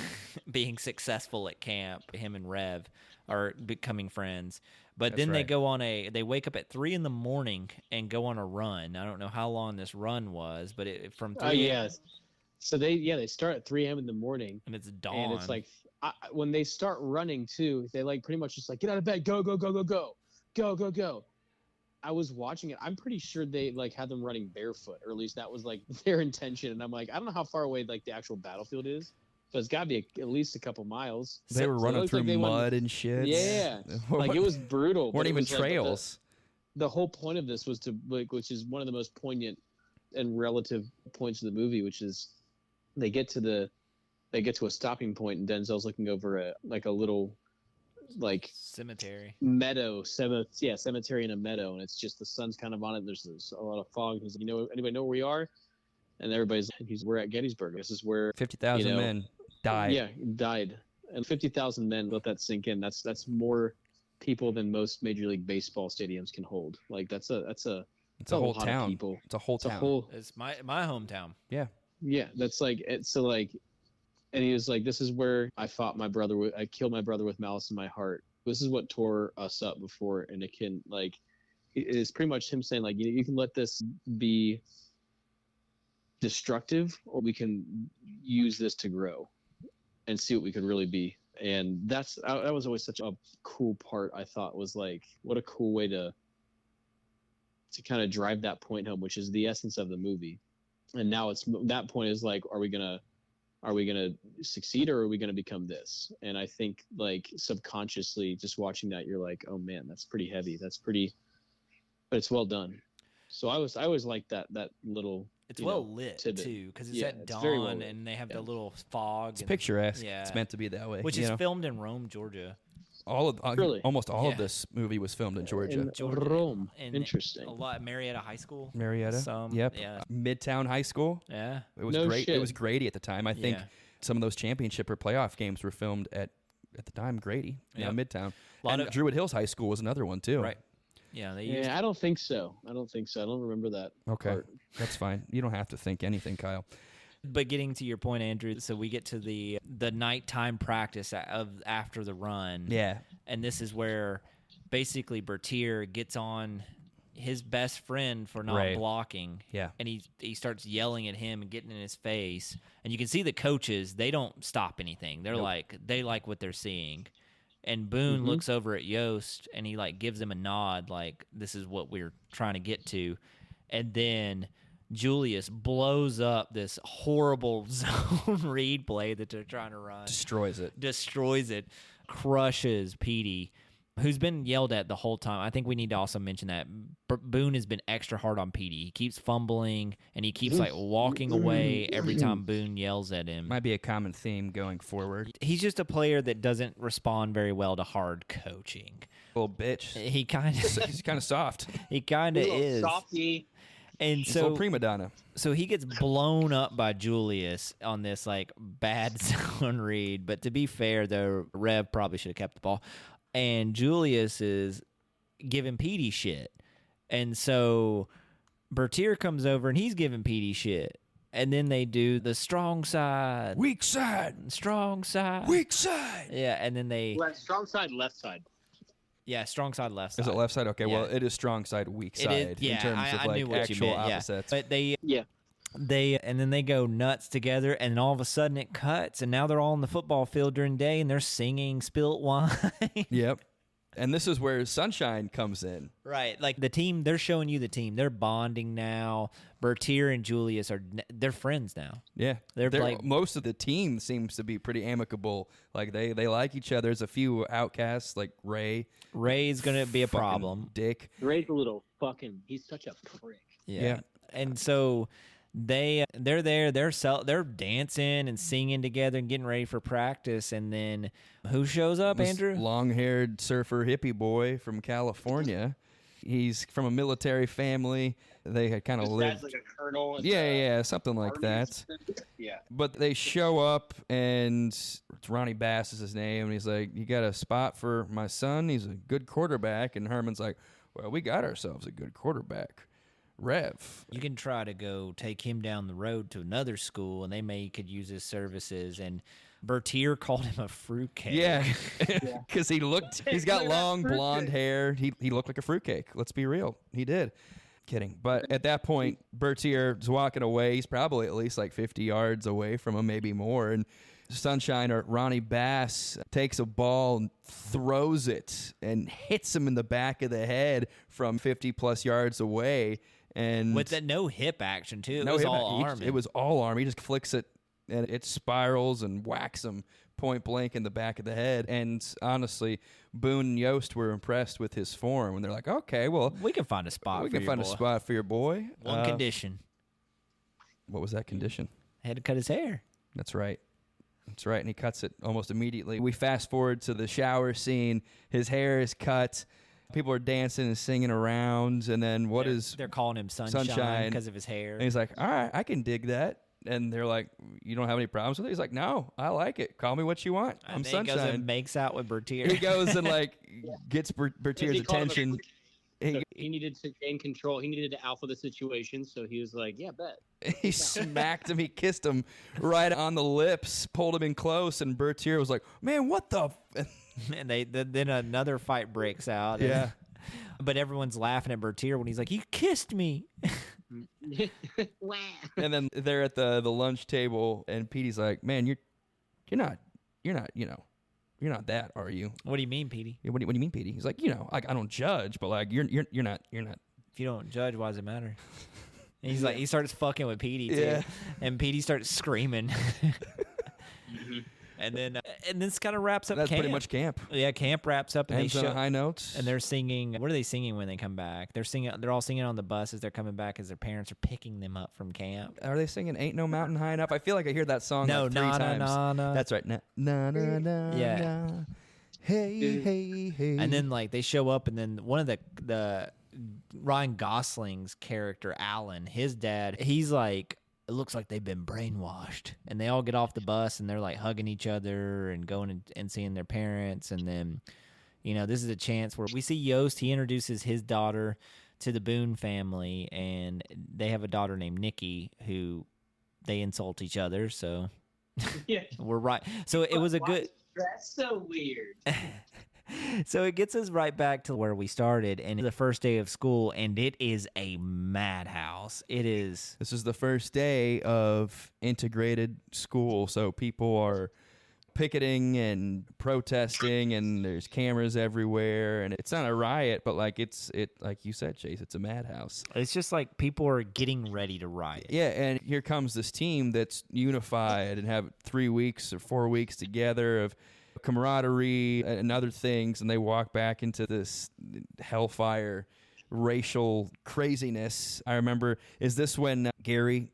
being successful at camp. Him and Rev are becoming friends. But then they go on they wake up at 3 a.m. and go on a run. I don't know how long this run was, but from 3 yes. So they start at 3 a.m. in the morning. And it's dawn. And it's like, when they start running too, they like pretty much just like, get out of bed, go, go, go, go, go, go, go, go. I was watching it. I'm pretty sure they like had them running barefoot, or at least that was like their intention. And I'm like, I don't know how far away like the actual battlefield is, but it's got to be at least a couple miles. They were running through mud and shit. Yeah, like it was brutal. Weren't even was, trails. Like, the whole point of this was to like, which is one of the most poignant and relative points of the movie, which is they get to a stopping point, and Denzel's looking over a little like cemetery cemetery in a meadow, and it's just the sun's kind of on it. There's a lot of fog. He's like, anybody know where we are? And everybody's like, we're at Gettysburg. This is where 50,000 men died. Yeah, died, and 50,000 men. Let that sink in. That's more people than most Major League Baseball stadiums can hold. Like that's a whole lot town. Of people. It's a whole town. It's my hometown. Yeah. Yeah, that's like it's so like, and he was like, "This is where I fought my brother. I killed my brother with malice in my heart. This is what tore us up before." And it can like, it's pretty much him saying like, you can let this be destructive, or we can use this to grow and see what we could really be. And that was always such a cool part. I thought was like, what a cool way to kind of drive that point home, which is the essence of the movie. And now that point is like, are we gonna succeed, or are we gonna become this? And I think like subconsciously, just watching that, you're like, oh man, that's pretty heavy. But it's well done. So I always like that little. It's well lit tidbit. Too, because it's at dawn, very well lit. and they have the little fog. It's picturesque. Yeah, it's meant to be that way. Which is filmed in Rome, Georgia. Almost all of this movie was filmed in Georgia. Rome. And interesting. A lot. Marietta High School. Marietta. Yep. Yeah. Midtown High School. Yeah. It was great. Shit. It was Grady at the time. I think some of those championship or playoff games were filmed at the time Grady. Yeah. Midtown. And Druid Hills High School was another one too. Right. Yeah. I don't think so. I don't remember that. Okay. Part. That's fine. You don't have to think anything, Kyle. But getting to your point, Andrew, so we get to the nighttime practice after the run. Yeah. And this is where basically Bertier gets on his best friend for not blocking. Yeah. And he starts yelling at him and getting in his face. And you can see the coaches, they don't stop anything. They're they like what they're seeing. And Boone looks over at Yost and he like gives him a nod like, this is what we're trying to get to. And then Julius blows up this horrible zone read play that they're trying to run. Destroys it. Crushes Petey, who's been yelled at the whole time. I think we need to also mention that Boone has been extra hard on Petey. He keeps fumbling, and he keeps like walking away every time Boone yells at him. Might be a common theme going forward. He's just a player that doesn't respond very well to hard coaching. Little bitch. He's kind of soft. He kind of is. Softy. And so prima donna. So he gets blown up by Julius on this like bad zone read. But to be fair, though, Rev probably should have kept the ball. And Julius is giving Petey shit. And so Bertier comes over and he's giving Petey shit. And then they do the strong side, weak side, strong side, weak side. Yeah, and then they strong side, left side. Yeah, strong side, left side. Is it left side? Okay, yeah. well, it is strong side, weak side in terms of like actual opposites. But and then they go nuts together, and all of a sudden it cuts, and now they're all on the football field during the day, and they're singing "Spilt Wine." Yep. And this is where Sunshine comes in. Right. Like the team, they're showing you the team. They're bonding now. Bertier and Julius they're friends now. Yeah. They're like, most of the team seems to be pretty amicable. Like they like each other. There's a few outcasts like Ray. Ray's going to be a problem. Dick. Ray's a little he's such a prick. Yeah. And so they're there, they're dancing and singing together and getting ready for practice, and then who shows up, This Andrew? long-haired surfer hippie boy from California. He's from a military family. They had kind of His lived. dad's like a colonel. in Yeah, the something like army or that. something. Yeah. But they show up, and it's Ronnie Bass is his name, and he's like, "You got a spot for my son? He's a good quarterback." And Herman's like, "Well, we got ourselves a good quarterback, Rev." You can try to go take him down the road to another school, and could use his services. And Bertier called him a fruitcake. Yeah, because he's got Look at that long blonde fruitcake. hair. He looked like a fruitcake. Let's be real, he did. Kidding. But at that point, Bertier's walking away. He's probably at least like 50 yards away from him, maybe more. And Sunshine, or Ronnie Bass, takes a ball and throws it and hits him in the back of the head from 50-plus yards away. And With that no hip action, too. It no was hip- all he- arm. It was all arm. He just flicks it, and it spirals and whacks him point blank in the back of the head. And honestly, Boone and Yost were impressed with his form, and they're like, "Okay, well, We can find a spot we for can find your a boy. spot for your boy." One condition. What was that condition? Had to cut his hair. That's right. That's right. And he cuts it almost immediately. We fast forward to the shower scene. His hair is cut. People are dancing and singing around. And then They're calling him Sunshine Sunshine. because of his hair. And he's like, "All right, I can dig that." And they're like, "You don't have any problems with it?" He's like, "No, I like it. Call me what you want. I'm And then he goes Sunshine." and makes out with Bertier. He goes and like gets Bertier's They called him a attention. So he needed to gain control. He needed to alpha the situation. So he was like, "Yeah, bet." He smacked him. He kissed him right on the lips, pulled him in close, and Bertier was like, "Man, what the?" And then another fight breaks out. Yeah. But everyone's laughing at Bertier when he's like, "You kissed me." And then they're at the lunch table, and Petey's like, "Man, you're not that, are you?" What do you mean, Petey? "Yeah, what do you mean, Petey?" He's like, "Like, I don't judge, but like you're not." If you don't judge, why does it matter? And he's like, he starts fucking with Petey too, Yeah. and Petey starts screaming. And then this kind of wraps up. That's camp. pretty much camp. Yeah, camp wraps up, and Ends they on show a high note. and they're singing. What are they singing when they come back? They're all singing on the bus as they're coming back, as their parents are picking them up from camp. Are they singing "Ain't No Mountain High Enough"? I feel like I hear that song No, like 3 na, na, times. na, na. That's right. Na na na na. Yeah. na. Hey, hey, hey. And then like they show up, and then one of the Ryan Gosling's character, Alan, his dad, he's like, it looks like they've been brainwashed. And they all get off the bus, and they're like hugging each other and going and seeing their parents. And then, this is a chance where we see Yost. He introduces his daughter to the Boone family, and they have a daughter named Nikki who they insult each other. So Yeah. we're right. So it was a good. That's so weird. So it gets us right back to where we started, and the first day of school, and it is a madhouse. It is. This is the first day of integrated school, so people are picketing and protesting, and there's cameras everywhere, and it's not a riot, but like like you said, Chase, it's a madhouse. It's just like people are getting ready to riot. Yeah, and here comes this team that's unified and have 3 weeks or 4 weeks together of camaraderie and other things, and they walk back into this hellfire racial craziness. I remember, is this when Gary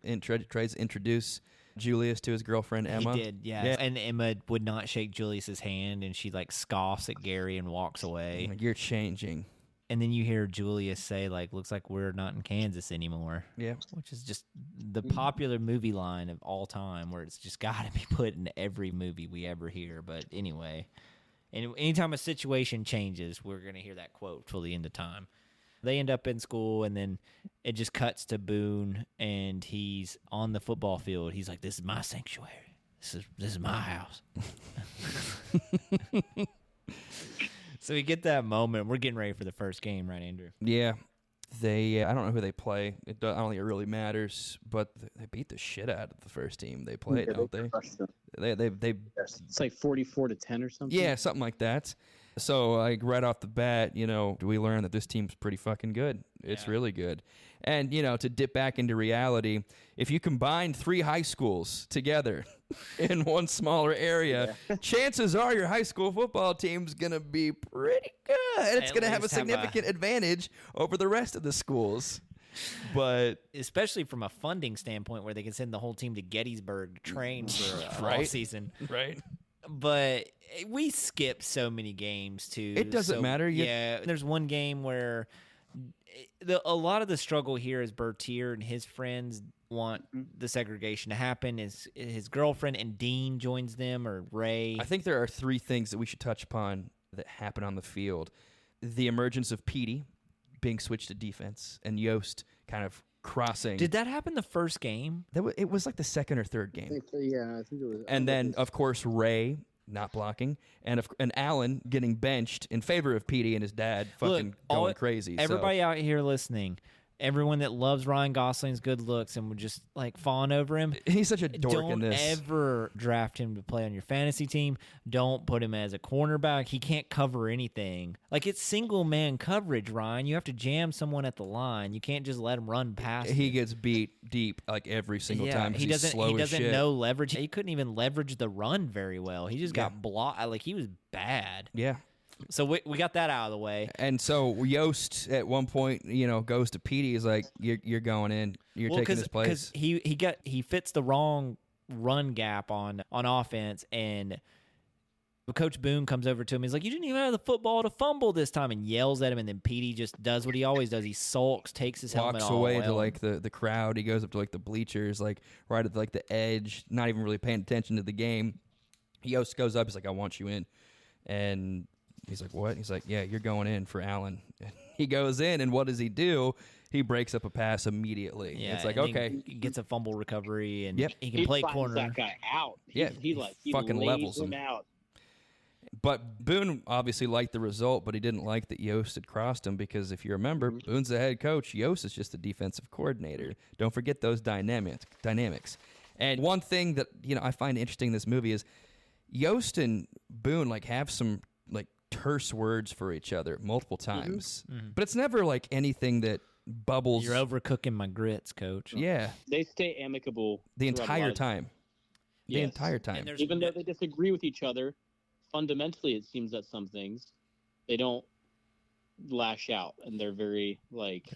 tries to introduce Julius to his girlfriend Emma? He did, yeah. And Emma would not shake Julius's hand, and she like scoffs at Gary and walks away. Like, "You're changing." And then you hear Julius say, like, "Looks like we're not in Kansas anymore." Yeah. Which is just the popular movie line of all time, where it's just got to be put in every movie we ever hear. But anyway, and anytime a situation changes, we're going to hear that quote till the end of time. They end up in school, and then it just cuts to Boone, and he's on the football field. He's like, "This is my sanctuary. This is my house." So we get that moment. We're getting ready for the first game, right, Andrew? Yeah. They, I don't know who they play. I don't think it really matters, but they beat the shit out of the first team they played, don't they? They It's like 44-10 or something. Yeah, something like that. So, like, right off the bat, we learn that this team's pretty fucking good. It's really good. And, to dip back into reality, if you combine 3 high schools together in one smaller area, chances are your high school football team's going to be pretty good. It's going to have a significant advantage over the rest of the schools. But especially from a funding standpoint where they can send the whole team to Gettysburg to train for Right. all season. right. But we skip so many games too. It doesn't matter. Yeah, there's one game where a lot of the struggle here is Bertier and his friends want the segregation to happen. His girlfriend and Dean joins them, or Ray. I think there are three things that we should touch upon that happen on the field. The emergence of Petey being switched to defense and Yost kind of crossing. Did that happen the first game? It was like the second or third game. I think it was. And then, of course, Ray not blocking, and Allen getting benched in favor of Petey and his dad fucking going crazy. Everybody out here listening, everyone that loves Ryan Gosling's good looks and would just like fawn over him. He's such a dork in this. Don't ever draft him to play on your fantasy team. Don't put him as a cornerback. He can't cover anything. Like, it's single man coverage, Ryan. You have to jam someone at the line. You can't just let him run past. He gets beat deep like every single time. He doesn't. Slow he as doesn't shit. know leverage. He couldn't even leverage the run very well. He just got blocked. Like, he was bad. Yeah. So we got that out of the way. And so Yost at one point, goes to Petey. He's like, "You're going in. You're taking his place." Because he fits the wrong run gap on offense, and Coach Boone comes over to him. He's like, "You didn't even have the football to fumble this time," and yells at him. And then Petey just does what he always does. He sulks, takes his helmet off, walks away to like the crowd. He goes up to like the bleachers, like right at like the edge, not even really paying attention to the game. Yost goes up. He's like, "I want you in," and he's like, "What?" He's like, "Yeah, you're going in for Allen." He goes in, and what does he do? He breaks up a pass immediately. Yeah, it's like, and okay. he gets a fumble recovery, and Yep. he can play flattens corner. that guy out. He fucking lays levels him out. But Boone obviously liked the result, but he didn't like that Yost had crossed him because if you remember, Boone's the head coach. Yost is just the defensive coordinator. Don't forget those dynamics. And one thing that I find interesting in this movie is Yost and Boone like have some like terse words for each other multiple times, but it's never like anything that bubbles. You're overcooking my grits, Coach. Yeah, They stay amicable the throughout a entire lot of- time. The Yes. entire time. And there's- Even though they disagree with each other, fundamentally, it seems that some things they don't lash out, and they're very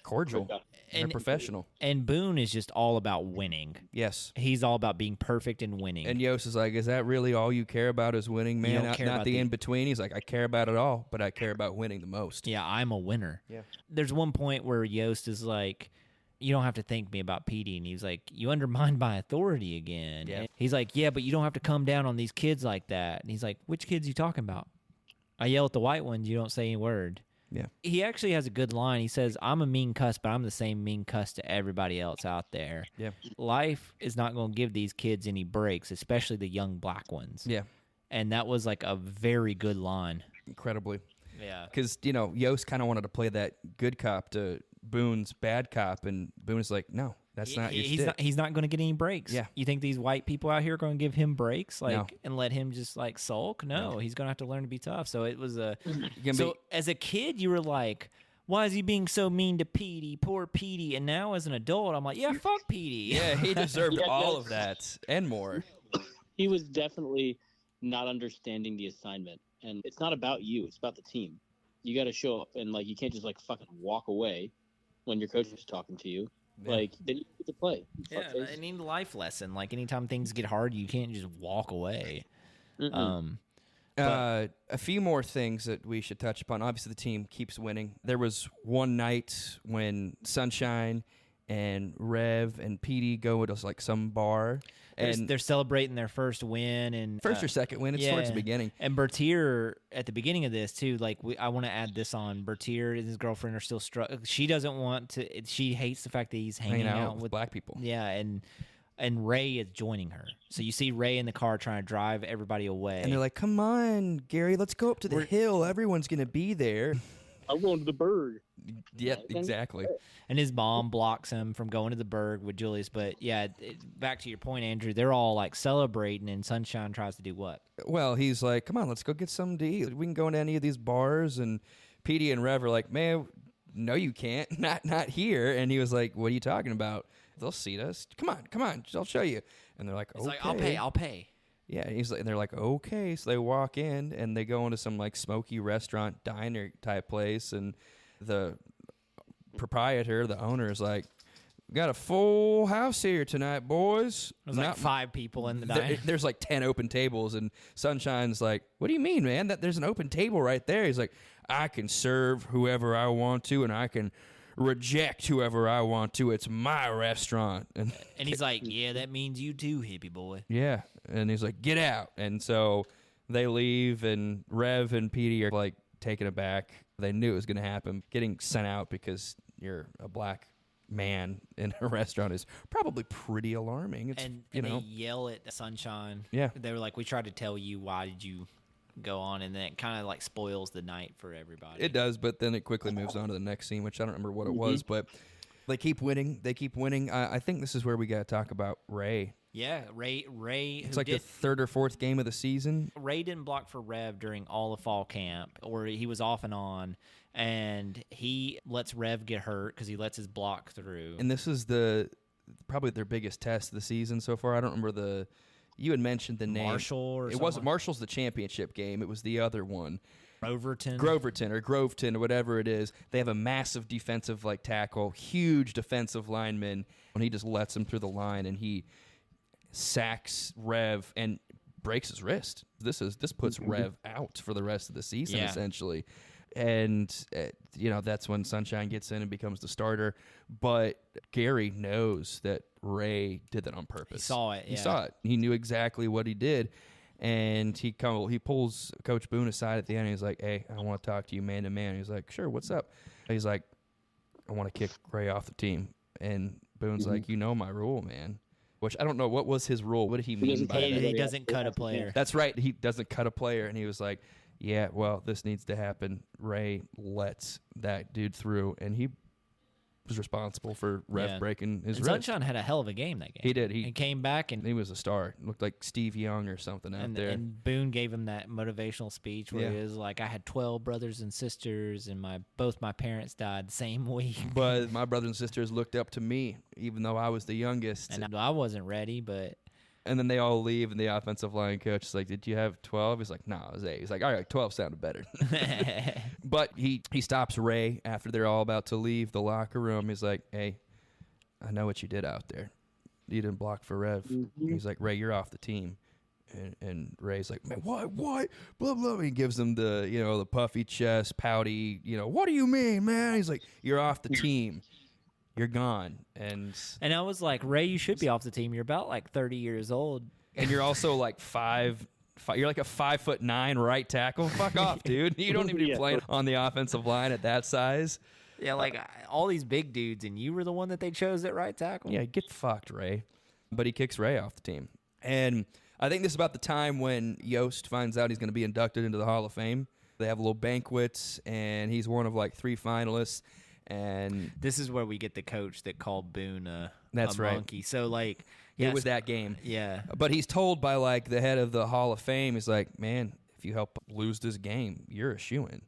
Cordial. productive. They're professional. And Boone is just all about winning. Yes. He's all about being perfect and winning. And Yost is like, "Is that really all you care about is winning, man? don't care Not about the the- in-between?" He's like, "I care about it all, but I care about winning the most." yeah, I'm a winner. Yeah. There's one point where Yost is like, "You don't have to thank me about Petey," and he's like, "You undermined my authority again." Yeah. And he's like, "Yeah, but you don't have to come down on these kids like that." And he's like, "Which kids you talking about?" "I yell at the white ones. You don't say any word." Yeah. He actually has a good line. He says, "I'm a mean cuss, but I'm the same mean cuss to everybody else out there." Yeah. Life is not going to give these kids any breaks, especially the young black ones. Yeah. And that was like a very good line. Incredibly. Yeah. Because, Yost kind of wanted to play that good cop to Boone's bad cop, and Boone's like, "No, that's not your stick." He's not going to get any breaks. Yeah. You think these white people out here are going to give him breaks, No. and let him just like sulk? No, he's going to have to learn to be tough. So it was can so be- as a kid, you were like, "Why is he being so mean to Petey? Poor Petey." And now as an adult, I'm like, "Yeah, fuck Petey." Yeah, he deserved Yeah, all that's- of that and more. He was definitely not understanding the assignment, and it's not about you; it's about the team. You got to show up, and you can't just fucking walk away when your coach is talking to you. Yeah. Then you get to play. Yeah, I need a life lesson. Like anytime things get hard, you can't just walk away. Mm-mm. A few more things that we should touch upon. Obviously, the team keeps winning. There was one night when Sunshine and Rev and Petey go to some bar, and They're celebrating their first win, and first or second win. It's towards the yeah. beginning. And Bertier at the beginning of this too. I want to add this on. Bertier and his girlfriend are still struck. She doesn't want to. She hates the fact that he's hanging out with black people. Yeah, and Ray is joining her. So you see Ray in the car trying to drive everybody away. And they're like, "Come on, Gary, let's go up to the hill. Everyone's gonna be there." I'm going to the Berg. Yeah, exactly. and his mom blocks him from going to the Berg with Julius. But yeah, back to your point, Andrew. They're all celebrating, and Sunshine tries to do what? Well, he's like, "Come on, let's go get something to eat. We can go into any of these bars." And Petey and Rev are like, "Man, no, you can't. Not here." And he was like, "What are you talking about? They'll seat us. Come on, I'll show you." And they're like, It's "Okay." like, I'll pay. Yeah, and they're like, "Okay." So they walk in and they go into some smoky restaurant diner type place, and the proprietor, the owner, is like, "We got a full house here tonight, boys." There's like 5 people in the diner. There's like 10 open tables, and Sunshine's like, "What do you mean, man? There's an open table right there." He's like, "I can serve whoever I want to, and I can reject whoever I want to. It's my restaurant." And he's like, "Yeah, that means you too, hippie boy." yeah, and he's like, "Get out." And so they leave, and Rev and Petey are like taken aback. They knew it was going to happen. Getting sent out because you're a black man in a restaurant is probably pretty alarming. It's, and you know, they yell at Sunshine. Yeah. They were like, "We tried to tell you, why did you go on?" And then it kind of like spoils the night for everybody. it does, but then it quickly moves on to the next scene, which I don't remember what it was, but they keep winning. They keep winning. I think this is where we got to talk about Ray. Yeah, Ray. It's like the third or fourth game of the season. Ray didn't block for Rev during all of fall camp, or he was off and on, and he lets Rev get hurt because he lets his block through. And this is probably their biggest test of the season so far. I don't remember you had mentioned the name. Marshall or It something? wasn't Marshall's the championship game. It was the other one. Groverton or whatever it is. They have a massive defensive tackle, huge defensive lineman, and he just lets him through the line, and he sacks Rev and breaks his wrist. This puts Rev out for the rest of the season, essentially. And that's when Sunshine gets in and becomes the starter. But Gary knows that Ray did that on purpose. He saw it. He saw it. He knew exactly what he did. And he pulls Coach Boone aside at the end. And he's like, "Hey, I want to talk to you man to man." He's like, "Sure, what's up?" He's like, "I want to kick Ray off the team." And Boone's like, "You know my rule, man." Which I don't know. What was his rule? What did he mean by that? He doesn't cut a player. That's right. He doesn't cut a player. And he was like, "Yeah, well, this needs to happen." Ray lets that dude through, and he was responsible for Rev breaking his and wrist. Sunshine had a hell of a game that game. He did. He came back, and he was a star. Looked like Steve Young or something out there. And Boone gave him that motivational speech where he was like, "I had 12 brothers and sisters, and both my parents died the same week. But my brothers and sisters looked up to me, even though I was the youngest." And I wasn't ready, but... And then they all leave, and the offensive line coach is like, "Did you have 12? He's like, "No, it was 8. He's like, "All right, 12 sounded better." But he stops Ray after they're all about to leave the locker room. He's like, "Hey, I know what you did out there. You didn't block for Rev." He's like, "Ray, you're off the team." And Ray's like, "Man, what? Blah, blah." He gives him the puffy chest, pouty, "What do you mean, man?" He's like, "You're off the team. You're gone." And I was like, "Ray, you should be off the team. You're about 30 years old. And you're also you're like a 5'9" right tackle. Fuck off, dude. You don't even be playing on the offensive line at that size." Yeah, all these big dudes, and you were the one that they chose at right tackle. Yeah, get fucked, Ray. But he kicks Ray off the team. And I think this is about the time when Yost finds out he's going to be inducted into the Hall of Fame. They have a little banquet, and he's one of 3 finalists. And this is where we get the coach that called Boone a right. monkey. So it was that game. Yeah. But he's told by the head of the Hall of Fame, he's like, "Man, if you help lose this game, you're a shoo-in."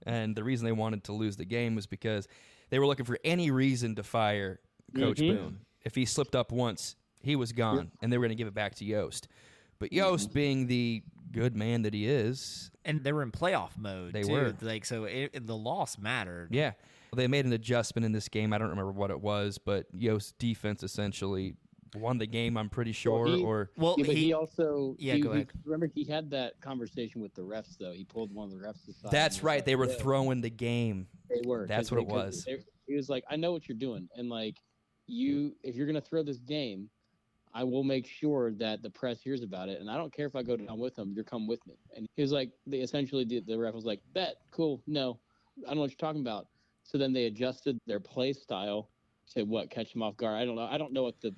And the reason they wanted to lose the game was because they were looking for any reason to fire Coach Boone. If he slipped up once, he was gone, and they were going to give it back to Yost. But Yost, being the good man that he is, and they were in playoff mode. They too. were so the loss mattered. Yeah, they made an adjustment in this game. I don't remember what it was, but Yost's defense essentially won the game. I'm pretty sure. But he also go ahead. Remember, he had that conversation with the refs though. He pulled one of the refs aside. That's right. They were throwing the game. They were. That's what it was. He was like, "I know what you're doing, and if you're gonna throw this game, I will make sure that the press hears about it, and I don't care if I go down with them. You're coming with me." And he was like, the ref was like, "Bet, cool, no, I don't know what you're talking about." So then they adjusted their play style to catch him off guard. I don't know. I don't know what the.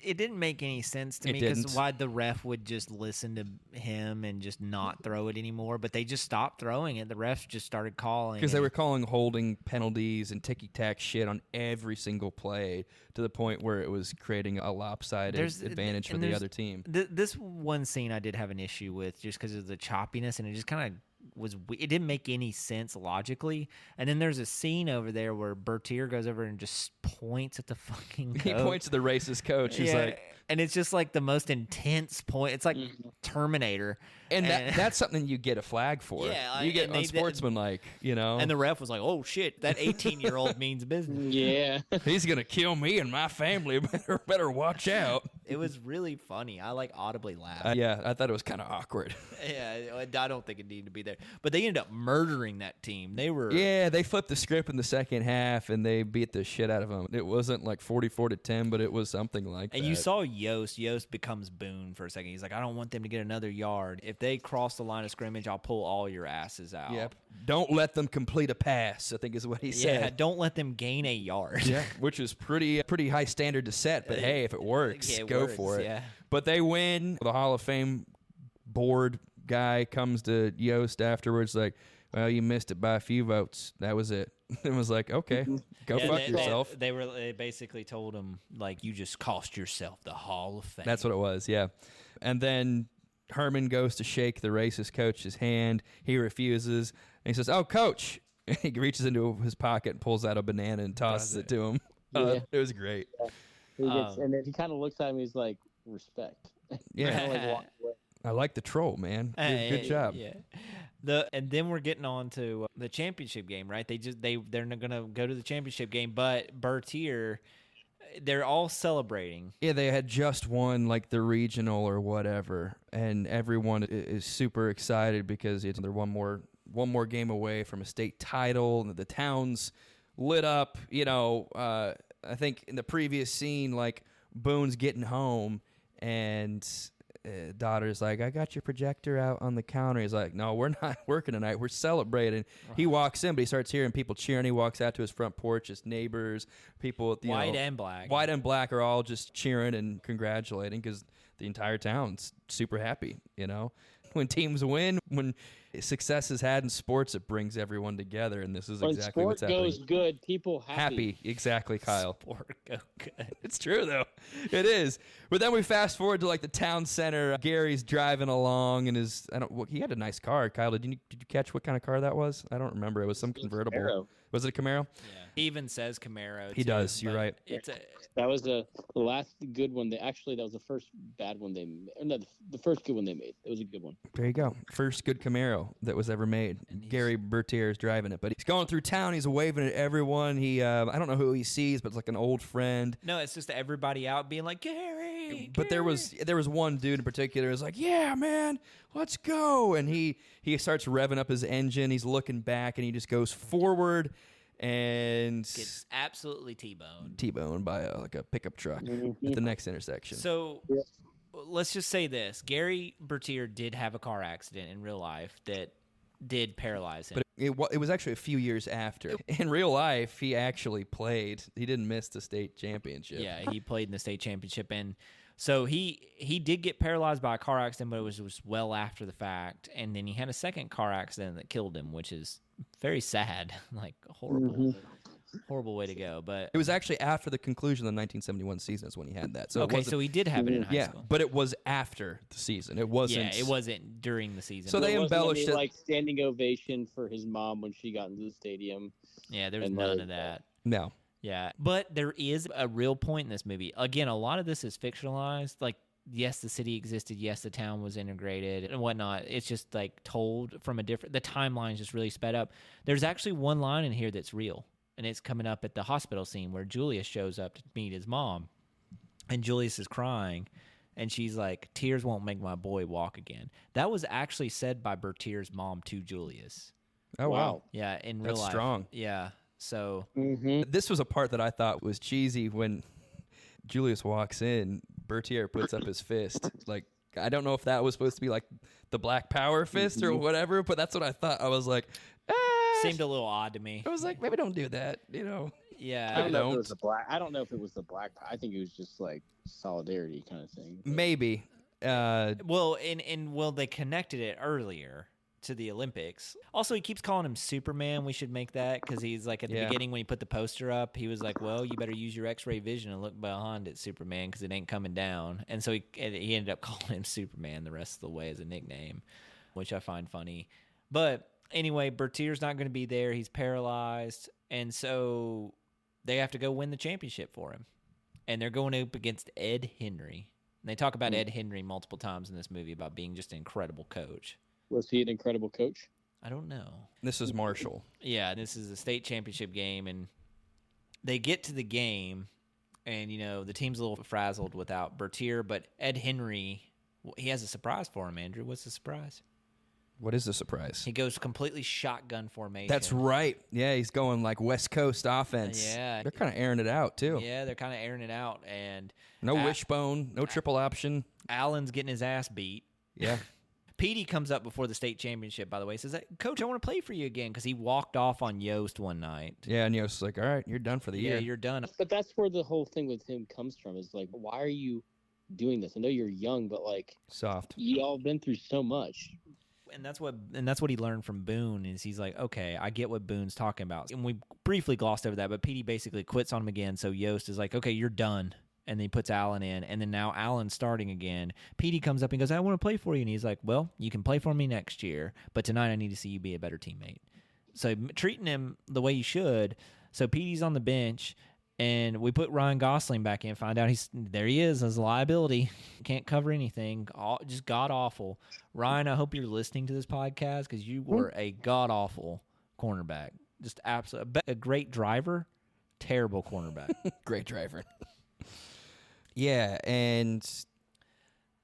It didn't make any sense to me because why the ref would just listen to him and just not throw it anymore. But they just stopped throwing it. The refs just started calling because they were calling holding penalties and ticky tack shit on every single play to the point where it was creating a lopsided advantage for the other team. This one scene I did have an issue with just because of the choppiness, and it just kind of. It didn't make any sense logically. And then there's a scene over there where Bertier goes over and just points at the fucking coach. He points to the racist coach. He's like, And it's just like the most intense point. It's like Terminator. And that's something you get a flag for. Yeah, you get unsportsmanlike, And the ref was like, "Oh shit, that 18-year-old means business." Yeah. He's gonna kill me and my family. Better watch out. It was really funny. I like audibly laughed. Yeah, I thought it was kind of awkward. Yeah, I don't think it needed to be there. But they ended up murdering that team. They were they flipped the script in the second half and they beat the shit out of them. It wasn't like 44-10, but it was something like that. And you saw Yost. Yost becomes Boone for a second. He's like, I don't want them to get another yard. If they cross the line of scrimmage, I'll pull all your asses out. Yep. Don't let them complete a pass, I think is what he said. Yeah, don't let them gain a yard. Yeah, which is pretty high standard to set. But hey, if it works, go for it. Yeah. But they win. The Hall of Fame board guy comes to Yost afterwards like, well, you missed it by a few votes. That was it. It was like, okay, go fuck yourself. They basically told him, like, you just cost yourself the Hall of Fame. That's what it was, yeah. And then Herman goes to shake the racist coach's hand. He refuses. And he says, oh, coach. And he reaches into his pocket and pulls out a banana and tosses it to him. Yeah. It was great. Yeah. And then he kind of looks at him. He's like, respect. Yeah. Kinda like walks away. I like the troll, man. Good job. Yeah. And then we're getting on to the championship game, right? They're not gonna go to the championship game, but Bertier, they're all celebrating. Yeah, they had just won like the regional or whatever, and everyone is super excited because they're one more game away from a state title, and the town's lit up. I think in the previous scene, like Boone's getting home, and daughter's like, I got your projector out on the counter. He's like, no, we're not working tonight. We're celebrating. He walks in, but he starts hearing people cheering. He walks out to his front porch. His neighbors, people, White and black. White and black are all just cheering and congratulating because the entire town's super happy, When teams win, when success is had in sports, it brings everyone together, and this is exactly what's happening. When sport goes good, people happy. Exactly, Kyle. Sport go good. It's true, though. It is. But then we fast forward to, like, the town center. Gary's driving along, and he had a nice car. Kyle, did you catch what kind of car that was? I don't remember. It was some convertible. Camaro. Was it a Camaro? Yeah. He even says Camaro. He does. You're right. That was the last good one. That was the first bad one they made. No, the first good one they made. It was a good one. There you go. First good Camaro that was ever made. Gary Bertier is driving it, but he's going through town. He's waving at everyone. He, I don't know who he sees, but it's like an old friend. No, it's just everybody out being like, Gary. But there was one dude in particular who's like, yeah, man, let's go. And he starts revving up his engine. He's looking back, and he just goes forward and gets absolutely T-boned. T-boned by a pickup truck at the next intersection. So let's just say this. Gary Bertier did have a car accident in real life that did paralyze him. But it was actually a few years after. In real life, he actually played. He didn't miss the state championship. Yeah, he played in the state championship. And so he did get paralyzed by a car accident, but it was well after the fact. And then he had a second car accident that killed him, which is very sad. Like, horrible way to go. But it was actually after the conclusion of the 1971 season is when he had that. So so he did have it in high school. But it was after the season. It wasn't. Yeah, it wasn't during the season. So they embellished it. Like standing ovation for his mom when she got into the stadium. Yeah, there was none of that. No. Yeah, but there is a real point in this movie. Again, a lot of this is fictionalized. Like, yes, the city existed. Yes, the town was integrated and whatnot. It's just like told from the timeline's just really sped up. There's actually one line in here that's real, and it's coming up at the hospital scene where Julius shows up to meet his mom, and Julius is crying, and she's like, tears won't make my boy walk again. That was actually said by Bertier's mom to Julius. Oh, wow. Yeah, in real life. That's strong. Yeah, so. This was a part that I thought was cheesy when Julius walks in. Bertier puts up his fist. Like, I don't know if that was supposed to be like the Black Power fist or whatever, but that's what I thought. I was like, seemed a little odd to me. I was like, maybe don't do that, Yeah, I don't know if it was the black. I don't know if it was the black. I think it was just like solidarity kind of thing. Maybe. Well, they connected it earlier to the Olympics. Also, he keeps calling him Superman. We should make that because he's like at the beginning when he put the poster up, he was like, well, you better use your X-ray vision and look behind it, Superman, because it ain't coming down. And so he ended up calling him Superman the rest of the way as a nickname, which I find funny. But anyway, Bertier's not going to be there. He's paralyzed. And so they have to go win the championship for him. And they're going up against Ed Henry. And they talk about Ed Henry multiple times in this movie about being just an incredible coach. Was he an incredible coach? I don't know. This is Marshall. Yeah, this is a state championship game, and they get to the game, and, the team's a little frazzled without Bertier, but Ed Henry, he has a surprise for him, Andrew. What's the surprise? What is the surprise? He goes completely shotgun formation. That's right. Yeah, he's going like West Coast offense. Yeah. They're kind of airing it out, too. Yeah, they're kind of airing it out, and No wishbone, no triple option. Allen's getting his ass beat. Yeah. Petey comes up before the state championship, by the way, says, Coach, I want to play for you again, because he walked off on Yost one night. Yeah, and Yost's like, all right, you're done for the year. Yeah, you're done. But that's where the whole thing with him comes from, is like, why are you doing this? I know you're young, but like, Soft. you all been through so much. And that's what he learned from Boone, is he's like, okay, I get what Boone's talking about. And we briefly glossed over that, but Petey basically quits on him again, so Yost is like, okay, you're done. And then he puts Allen in, and then now Allen's starting again. Petey comes up and goes, I want to play for you. And he's like, well, you can play for me next year, but tonight I need to see you be a better teammate. So treating him the way you should. So Petey's on the bench, and we put Ryan Gosling back in, find out there he is as a liability. Can't cover anything. Just god-awful. Ryan, I hope you're listening to this podcast, because you were a god-awful cornerback. Just absolutely a great driver, terrible cornerback. Great driver. Yeah, and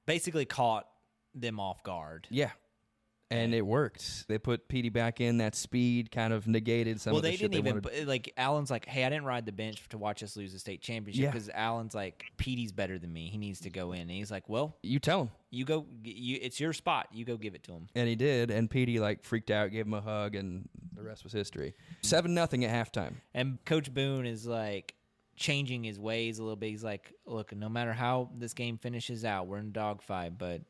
basically caught them off guard. Yeah, and it worked. They put Petey back in. That speed kind of negated some of the shit they wanted. Like, Allen's like, hey, I didn't ride the bench to watch us lose the state championship, because Allen's like, Petey's better than me. He needs to go in. And he's like, well, you tell him. You go. It's your spot. You go give it to him. And he did. And Petey like freaked out, gave him a hug, and the rest was history. 7-0 at halftime. And Coach Boone is like changing his ways a little bit. He's like, look, no matter how this game finishes out, we're in a dogfight, but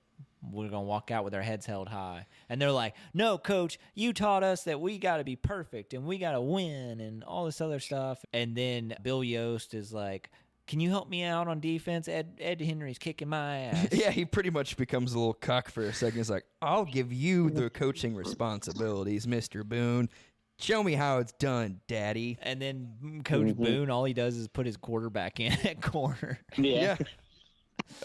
we're going to walk out with our heads held high. And they're like, no, Coach, you taught us that we got to be perfect and we got to win and all this other stuff. And then Bill Yost is like, can you help me out on defense? Ed Henry's kicking my ass. Yeah, he pretty much becomes a little cuck for a second. He's like, I'll give you the coaching responsibilities, Mr. Boone. Show me how it's done, Daddy. And then Coach Boone, all he does is put his quarterback in at corner. Yeah.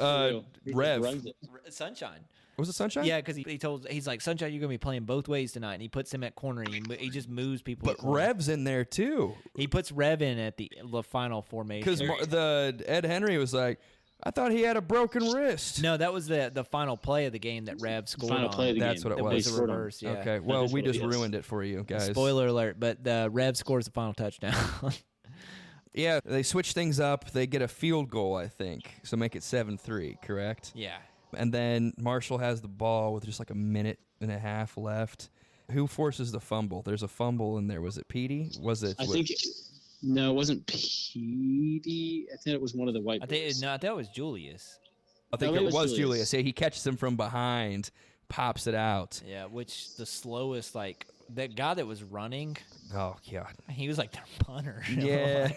Rev. Sunshine. Was it Sunshine? Yeah, because he's like, Sunshine, you're going to be playing both ways tonight. And he puts him at corner, and he just moves people. But Rev's in there, too. He puts Rev in at the final formation. Because the Ed Henry was like, I thought he had a broken wrist. No, that was the final play of the game that Rev scored final play of the That's game. what it was. It was a reverse, yeah. Okay, well, we just ruined it for you, guys. Spoiler alert, but the Rev scores the final touchdown. Yeah, they switch things up. They get a field goal, I think, so make it 7-3, correct? Yeah. And then Marshall has the ball with just like a minute and a half left. Who forces the fumble? There's a fumble in there. Was it Petey? Was it? No, it wasn't Petey. I think it was one of the white boys. I thought it was Julius. I think it was Julius. Yeah, he catches him from behind, pops it out. Yeah, which the slowest, like, that guy that was running. Oh, God. He was like their punter. Yeah.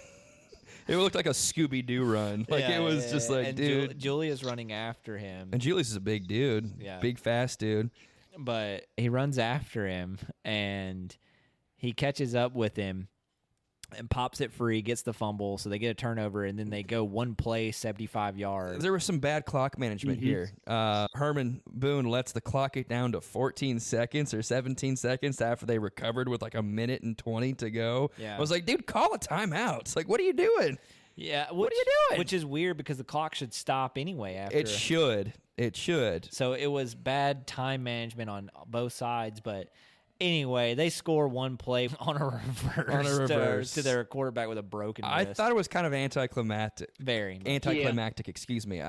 It looked like a Scooby-Doo run. Like, yeah, it was just like, and dude. Julius running after him. And Julius is a big dude. Yeah. Big, fast dude. But he runs after him, and he catches up with him and pops it free, gets the fumble, so they get a turnover, and then they go one play, 75 yards. There was some bad clock management here. Herman Boone lets the clock get down to 14 seconds or 17 seconds after they recovered with like a minute and 20 to go. Yeah. I was like, dude, call a timeout. It's like, what are you doing? Yeah, what are you doing? Which is weird because the clock should stop anyway. After It should. It should. So it was bad time management on both sides, but anyway, they score one play on a reverse, to their quarterback with a broken wrist. I thought it was kind of anticlimactic. Very much. Anticlimactic, excuse me.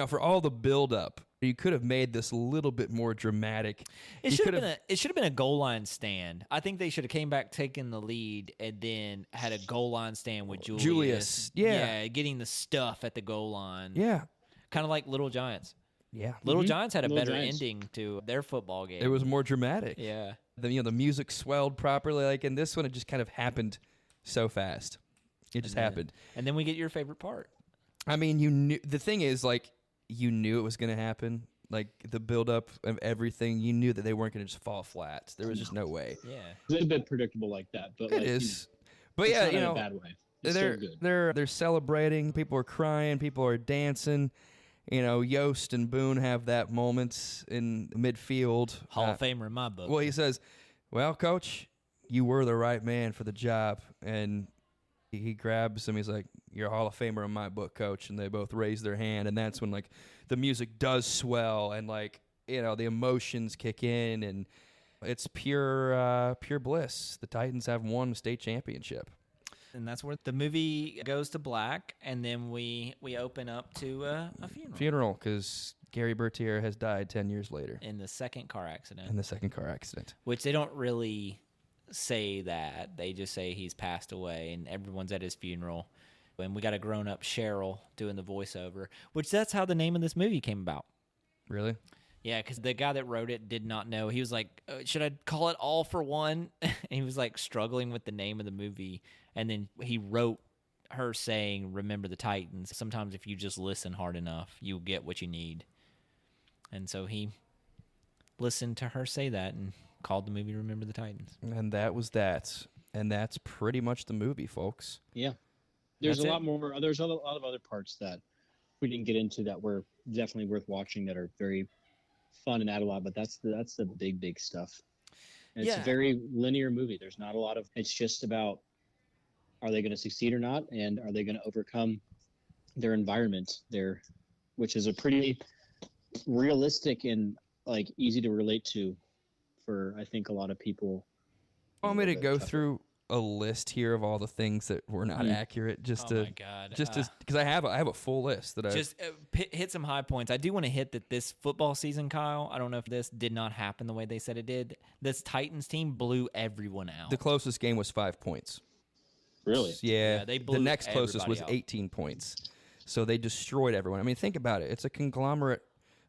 For all the buildup, you could have made this a little bit more dramatic. It should have been a goal line stand. I think they should have came back, taken the lead, and then had a goal line stand with Julius. Yeah, getting the stuff at the goal line. Yeah, kind of like Little Giants. Yeah, Little Giants had a better ending to their football game. It was more dramatic. Yeah, the music swelled properly. Like in this one, it just kind of happened so fast. It just happened. And then we get your favorite part. I mean, you knew the thing is like you knew it was going to happen. Like the buildup of everything, you knew that they weren't going to just fall flat. There was just no way. Yeah, it's a bit predictable like that, but it is. But yeah, in a bad way. They're celebrating. People are crying. People are dancing. Yost and Boone have that moment in midfield. Hall of Famer in my book. Well, he says, well, Coach, you were the right man for the job. And he grabs him. He's like, you're a Hall of Famer in my book, Coach. And they both raise their hand. And that's when, like, the music does swell and, like, the emotions kick in. And it's pure bliss. The Titans have won the state championship. And that's where the movie goes to black, and then we open up to a funeral. Funeral, because Gary Bertier has died 10 years later. In the second car accident. Which they don't really say that. They just say he's passed away, and everyone's at his funeral. And we got a grown-up Cheryl doing the voiceover, which that's how the name of this movie came about. Really? Yeah, because the guy that wrote it did not know. He was like, should I call it All for One? And he was like struggling with the name of the movie. And then he wrote her saying, remember the Titans. Sometimes if you just listen hard enough, you'll get what you need. And so he listened to her say that and called the movie Remember the Titans. And that was that. And that's pretty much the movie, folks. Yeah. There's That's a lot more. There's a lot of other parts that we didn't get into that were definitely worth watching, that are very fun and add a lot, but that's the big stuff. And it's a very linear movie. There's not a lot of, it's just about, are they going to succeed or not, and are they going to overcome their environment there, which is a pretty realistic and like easy to relate to for, I think, a lot of people. Want me to go through a list here of all the things that were not accurate, my God. because I have a full list that just hit some high points. I do want to hit that this football season, Kyle, I don't know if this did not happen the way they said it did. This Titans team blew everyone out. The closest game was 5 points. Really? Yeah. They blew the next closest was out. 18 points. So they destroyed everyone. I mean, think about it. It's a conglomerate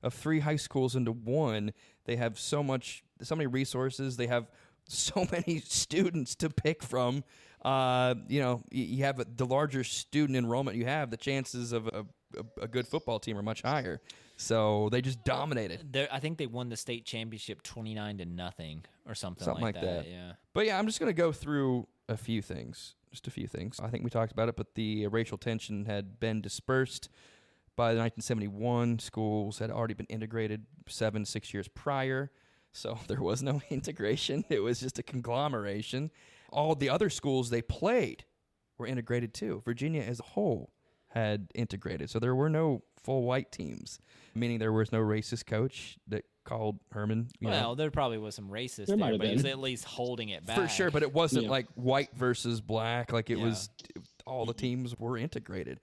of 3 high schools into one. They have so many resources. They have so many students to pick from. You have the larger student enrollment you have, the chances of a good football team are much higher. So they just dominated. I think they won the state championship 29-0 or something like that. Yeah. But yeah, I'm just going to go through a few things. Just a few things. I think we talked about it, but the racial tension had been dispersed by the 1971. Schools had already been integrated 6 years prior. So there was no integration. It was just a conglomeration. All the other schools they played were integrated too. Virginia as a whole had integrated. So there were no full white teams, meaning there was no racist coach that called Herman. There probably was some racist there, but he was at least holding it back. For sure, but it wasn't like white versus black. Like it was, all the teams were integrated.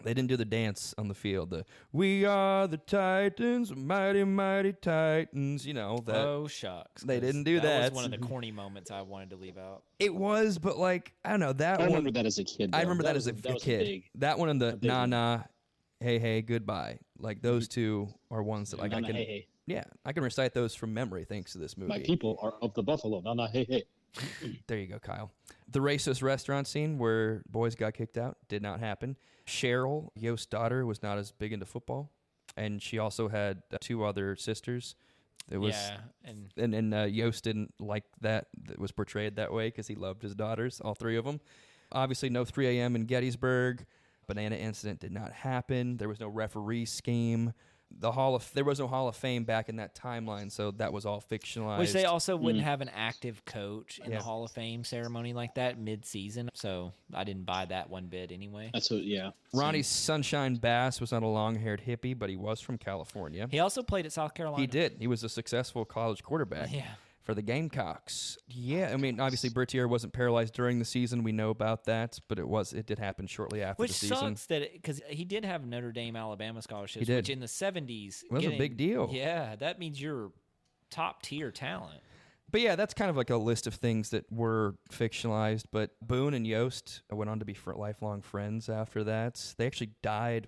They didn't do the dance on the field. We are the Titans, mighty, mighty Titans. Oh, shucks. They didn't do that. That was one of the corny moments I wanted to leave out. It was, but like, I don't know. I remember that as a kid. Though. I remember that as a kid. That one and the nah, hey, hey, goodbye. Like those two are ones that like I can. Hey, hey. Yeah, I can recite those from memory thanks to this movie. My people are of the buffalo. Nah, hey, hey. There you go, Kyle. The racist restaurant scene where boys got kicked out did not happen. Cheryl, Yost's daughter, was not as big into football, and she also had 2 other sisters. It was, and Yost didn't like that it was portrayed that way because he loved his daughters, all 3 of them. Obviously, no 3 a.m. in Gettysburg. Banana incident did not happen. There was no referee scheme. There was no Hall of Fame back in that timeline, so that was all fictionalized. Which they also wouldn't have an active coach in the Hall of Fame ceremony like that mid-season, so I didn't buy that one bit anyway. That's what, yeah. Ronnie Sunshine Bass was not a long-haired hippie, but he was from California. He also played at South Carolina. He did. He was a successful college quarterback. For the Gamecocks. Yeah, I mean, obviously Bertier wasn't paralyzed during the season. We know about that, but it did happen shortly after the season. Which sucks because he did have Notre Dame, Alabama scholarships, he did. which in the 70s... It was a big deal. Yeah, that means you're top-tier talent. But yeah, that's kind of like a list of things that were fictionalized, but Boone and Yost went on to be lifelong friends after that. They actually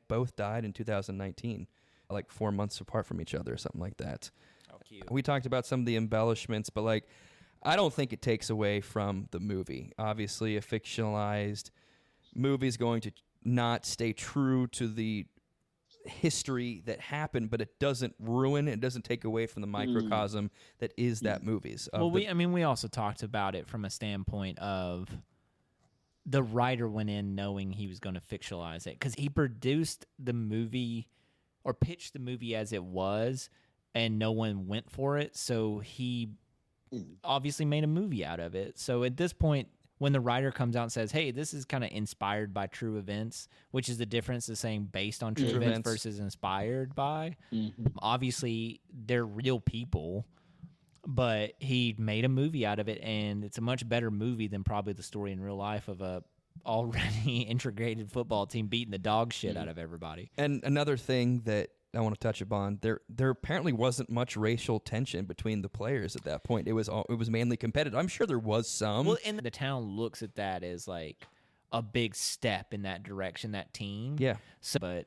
both died in 2019, like 4 months apart from each other or something like that. Cute. We talked about some of the embellishments, but like, I don't think it takes away from the movie. Obviously, a fictionalized movie is going to not stay true to the history that happened, but it doesn't ruin, it doesn't take away from the microcosm that is that movie's. We also talked about it from a standpoint of the writer went in knowing he was going to fictionalize it because he produced the movie or pitched the movie as it was, and no one went for it. So he obviously made a movie out of it. So at this point, when the writer comes out and says, hey, this is kind of inspired by true events, which is the difference of saying based on true events versus inspired by. Obviously, they're real people, but he made a movie out of it, and it's a much better movie than probably the story in real life of a already integrated football team beating the dog shit out of everybody. And another thing that I want to touch upon, there apparently wasn't much racial tension between the players at that point. It was mainly competitive. I'm sure there was some. Well, and the town looks at that as like a big step in that direction, that team. Yeah. So, but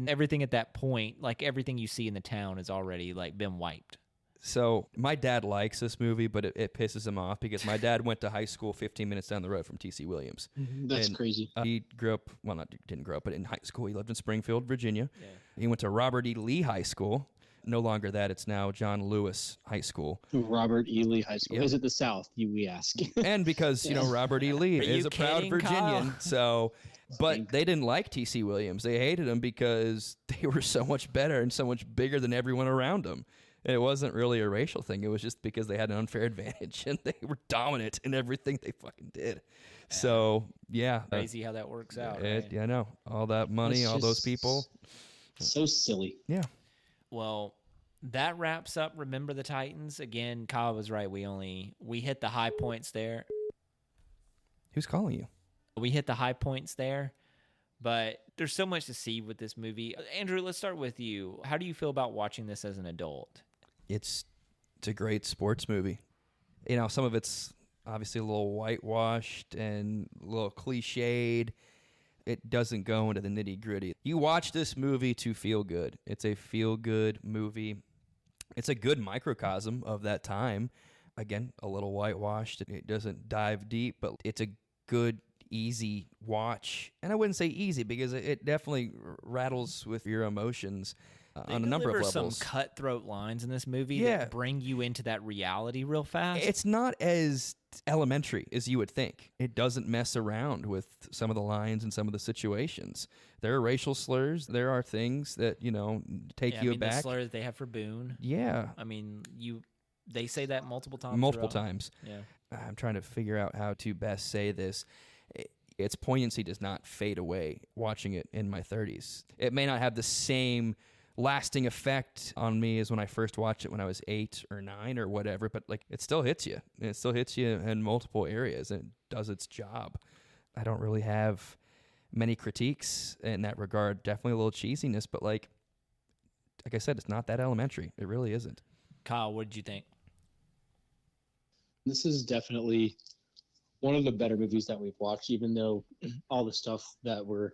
everything at that point, like everything you see in the town, has already like been wiped. So my dad likes this movie, but it pisses him off because my dad went to high school 15 minutes down the road from T.C. Williams. That's crazy. He grew up, well, didn't grow up, but in high school he lived in Springfield, Virginia. Yeah. He went to Robert E. Lee High School. No longer that, it's now John Lewis High School. Robert E. Lee High School. Yep. Is it the South, we ask? And because, Robert E. Lee Are is you a proud kidding, Virginian, Kyle? so... But they didn't like T.C. Williams. They hated him because they were so much better and so much bigger than everyone around them. And it wasn't really a racial thing. It was just because they had an unfair advantage and they were dominant in everything they fucking did. So, yeah. Crazy how that works out. Right? Yeah, I know. All that money, It's all those just people. So silly. Yeah. Well, that wraps up Remember the Titans. Again, Kyle was right. We hit the high points there. Who's calling you? We hit the high points there, but there's so much to see with this movie. Andrew, let's start with you. How do you feel about watching this as an adult? It's a great sports movie. Some of it's obviously a little whitewashed and a little cliched. It doesn't go into the nitty-gritty. You watch this movie to feel good. It's a feel-good movie. It's a good microcosm of that time. Again, a little whitewashed. It doesn't dive deep, but it's a good, easy watch. And I wouldn't say easy because it definitely rattles with your emotions on a number of levels. Some cutthroat lines in this movie Yeah. that bring you into that reality real fast. It's not as elementary as you would think. It doesn't mess around with some of the lines and some of the situations. There are racial slurs. There are things that, take you the aback. slur that they have for Boone. Yeah. I mean, they say that multiple times. Multiple throughout. times. Yeah. I'm trying to figure out how to best say this. Its poignancy does not fade away watching it in my 30s. It may not have the same lasting effect on me as when I first watched it when I was 8 or 9 or whatever, but it still hits you. It still hits you in multiple areas and it does its job. I don't really have many critiques in that regard. Definitely a little cheesiness, but like I said, it's not that elementary. It really isn't. Kyle, what did you think? This is definitely one of the better movies that we've watched, even though all the stuff that we're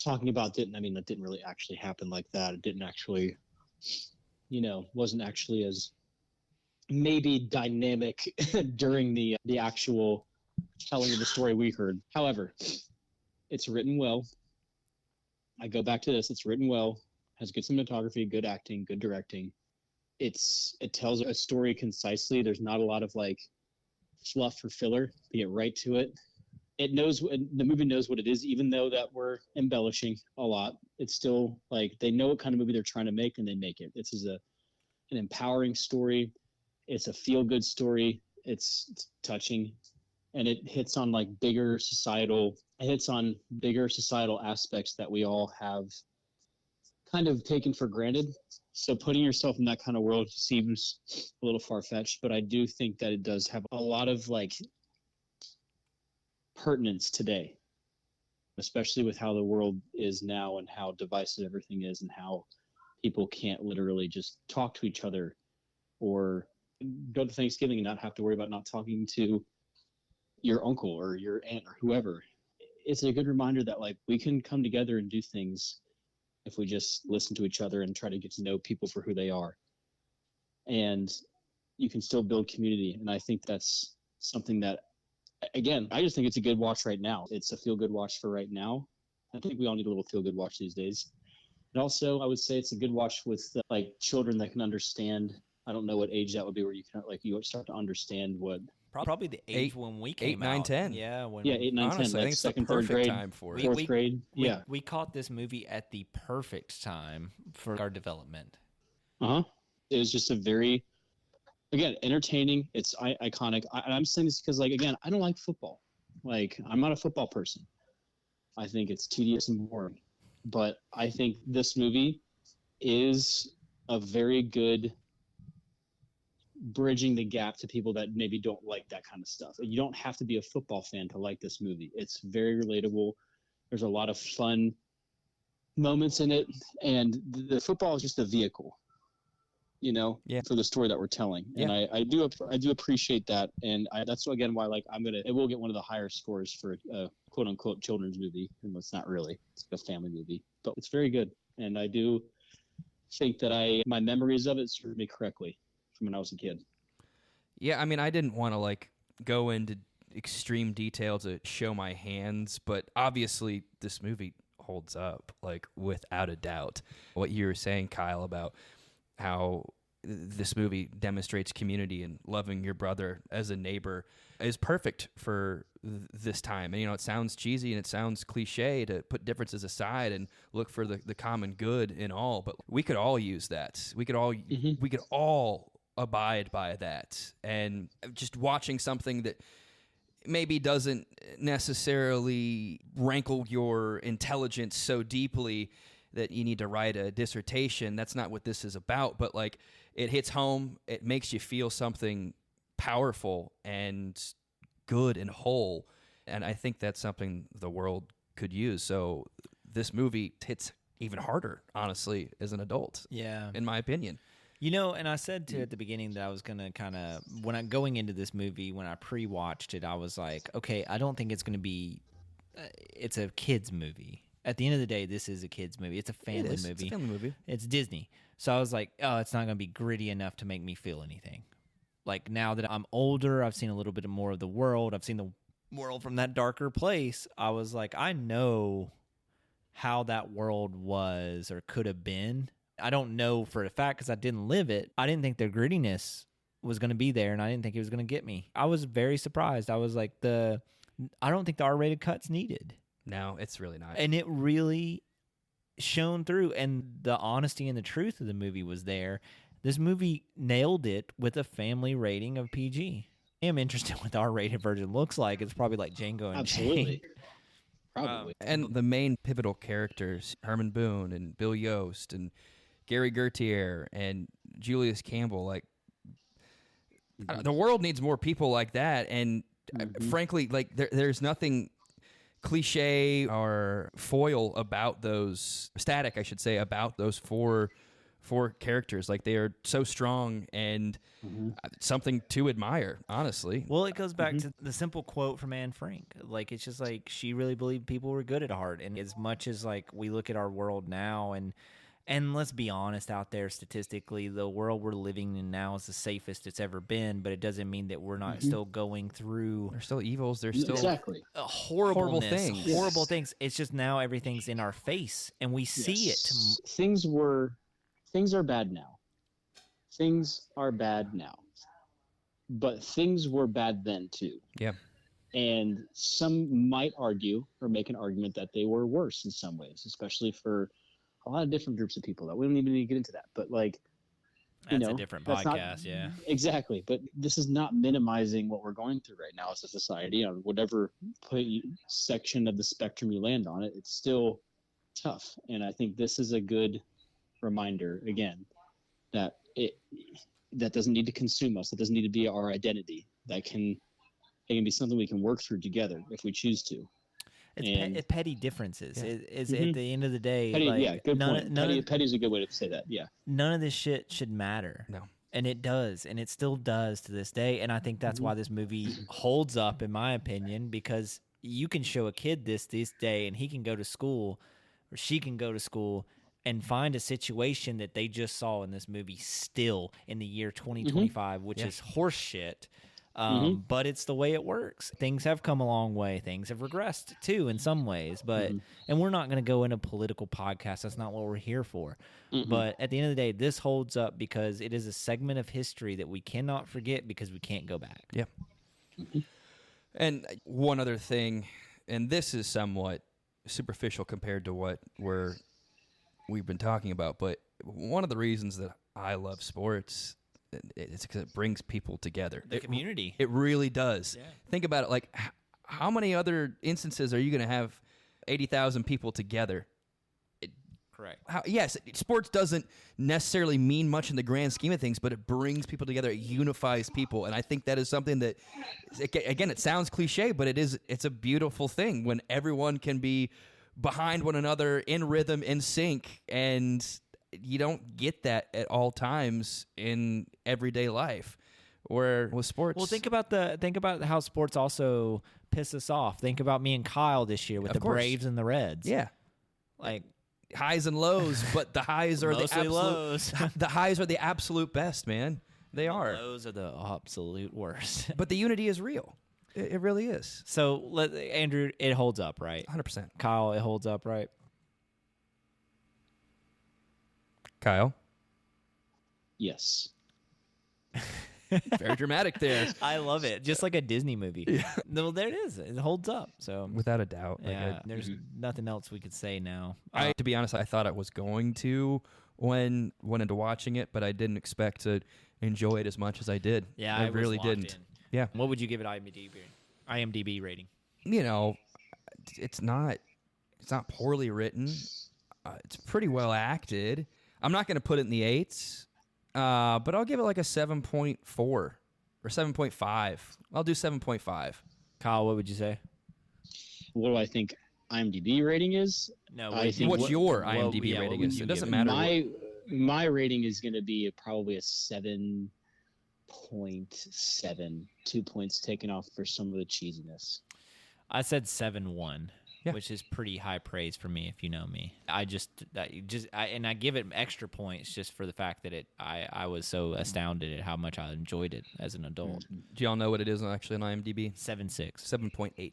talking about that didn't really actually happen like that. It didn't actually, wasn't actually as maybe dynamic during the actual telling of the story we heard. However, it's written well. I go back to this. It's written well, has good cinematography, good acting, good directing. It tells a story concisely. There's not a lot of fluff or filler. They get right to it. The movie knows what it is, even though that we're embellishing a lot. It's still they know what kind of movie they're trying to make and they make it. This is an empowering story. It's a feel good story. It's touching, and it hits on bigger societal aspects that we all have kind of taken for granted. So putting yourself in that kind of world seems a little far-fetched, but I do think that it does have a lot of pertinence today, especially with how the world is now and how divisive everything is and how people can't literally just talk to each other or go to Thanksgiving and not have to worry about not talking to your uncle or your aunt or whoever. It's a good reminder that we can come together and do things if we just listen to each other and try to get to know people for who they are. And you can still build community. And I think that's something that, again, I just think it's a good watch right now. It's a feel-good watch for right now. I think we all need a little feel-good watch these days. And also, I would say it's a good watch with children that can understand. I don't know what age that would be where you can you start to understand what Probably the age when we came 8, 9, out. 10. Yeah, when Yeah, 8, 9, 10. Honestly, I Like think it's the second, third perfect grade, time for it. fourth grade. Yeah. we caught this movie at the perfect time for our development. It was just a very, again, entertaining. It's iconic. And I'm saying this because, like, again, I don't like football. Like, I'm not a football person. I think it's tedious and boring. But I think this movie is a very good bridging the gap to people that maybe don't like that kind of stuff. You don't have to be a football fan to like this movie. It's very relatable. There's a lot of fun moments in it, and the football is just a vehicle, for the story that we're telling. Yeah. And I do appreciate that, and that's again why, like, it will get one of the higher scores for a quote unquote children's movie, and it's not really. It's like a family movie, but it's very good, and I do think that my memories of it served me correctly from when I was a kid. Yeah, I mean, I didn't want to like go into extreme detail to show my hands, but obviously this movie holds up, like, without a doubt. What you were saying, Kyle, about how this movie demonstrates community and loving your brother as a neighbor is perfect for this time. And, it sounds cheesy and it sounds cliche to put differences aside and look for the common good in all, but we could all use that. We could all abide by that. And just watching something that maybe doesn't necessarily rankle your intelligence so deeply that you need to write a dissertation. That's not what this is about, but like, it hits home. It makes you feel something powerful and good and whole. And I think that's something the world could use. So this movie hits even harder, honestly, as an adult. Yeah. In my opinion. And I said at the beginning that I was going to kind of, going into this movie, when I pre-watched it, I was like, okay, I don't think it's going to be, it's a kid's movie. At the end of the day, this is a kid's movie. It's a family movie. It's a family movie. It's Disney. So I was like, oh, it's not going to be gritty enough to make me feel anything. Like, now that I'm older, I've seen a little bit more of the world. I've seen the world from that darker place. I was like, I know how that world was or could have been. I don't know for a fact because I didn't live it. I didn't think the grittiness was going to be there, and I didn't think it was going to get me. I was very surprised. I was like, I don't think the R-rated cut's needed. No, it's really not. And it really shone through, and the honesty and the truth of the movie was there. This movie nailed it with a family rating of PG. I am interested in what the R-rated version looks like. It's probably like Django and Absolutely. Jane. Probably. And the main pivotal characters, Herman Boone and Bill Yost and Gary Gertier and Julius Campbell, like, the world needs more people like that. And frankly, like, there's nothing cliche or foil about those, static, I should say, about those four characters. Like, they are so strong and something to admire, honestly. Well, it goes back to the simple quote from Anne Frank. Like, it's just like, she really believed people were good at heart. And as much as, like, we look at our world now, and let's be honest, out there statistically, the world we're living in now is the safest it's ever been, but it doesn't mean that we're not still going through... There's still evils. There's still exactly horrible things. Horrible things. It's just now everything's in our face, and we see it. Things are bad now. Things are bad now. But things were bad then, too. Yeah. And some might argue or make an argument that they were worse in some ways, especially for a lot of different groups of people that we don't even need to get into that. But, like, that's a different podcast, yeah. Exactly. But this is not minimizing what we're going through right now as a society. On whatever section of the spectrum you land on it, it's still tough. And I think this is a good reminder, again, that that doesn't need to consume us. That doesn't need to be our identity. It can be something we can work through together if we choose to. It's petty differences. Yeah. Is at the end of the day, petty, like, yeah, good point. Petty's a good way to say that. Yeah. None of this shit should matter. No. And it does, and it still does to this day. And I think that's why this movie holds up, in my opinion, because you can show a kid this day, and he can go to school, or she can go to school, and find a situation that they just saw in this movie still in the year 2025, which is horse shit. But it's the way it works. Things have come a long way. Things have regressed too in some ways, but and we're not going to go into a political podcast. That's not what we're here for. But at the end of the day, this holds up because it is a segment of history that we cannot forget because we can't go back. Yeah. And one other thing, and this is somewhat superficial compared to what we've been talking about, but one of the reasons that I love sports is because it brings people together. The community. It really does. Yeah. Think about it. Like, how many other instances are you going to have 80,000 people together? Correct. Yes, sports doesn't necessarily mean much in the grand scheme of things, but it brings people together. It unifies people, and I think that is something that, again, it sounds cliche, but it's a beautiful thing when everyone can be behind one another, in rhythm, in sync, and you don't get that at all times in everyday life. Where with sports, Well, think about how sports also piss us off. Think about me and Kyle this year with Of the course. Braves and the Reds. yeah, Like highs and lows, but the highs are the mostly absolute lows. the highs are the absolute best, man. They are. Lows are the absolute worst. But the unity is real. It really is. So, Andrew, it holds up, right? 100%. Kyle, it holds up, right? Kyle, Yes. very dramatic there, I love it. Just like a Disney movie. No, there it is. It holds up. So, without a doubt. Like, yeah, there's nothing else we could say now. to be honest, I thought I was going to when went into watching it, but I didn't expect to enjoy it as much as I did. Yeah, I was really locked didn't. in. Yeah, What would you give it IMDb rating? you know, it's not poorly written. It's pretty well acted. I'm not going to put it in the 8s, but I'll give it like a 7.4 or 7.5. I'll do 7.5. Kyle, what would you say? What do I think IMDb rating is? No, I think What's your what- IMDb yeah, what rating? would Is you it give doesn't it? matter. My rating is going to be probably a 7.7, 2 points taken off for some of the cheesiness. I said 7-1, Yeah. which is pretty high praise for me if you know me. I give it extra points just for the fact that I was so astounded at how much I enjoyed it as an adult. Do y'all know what it is actually on IMDb? 7.6. 7.8.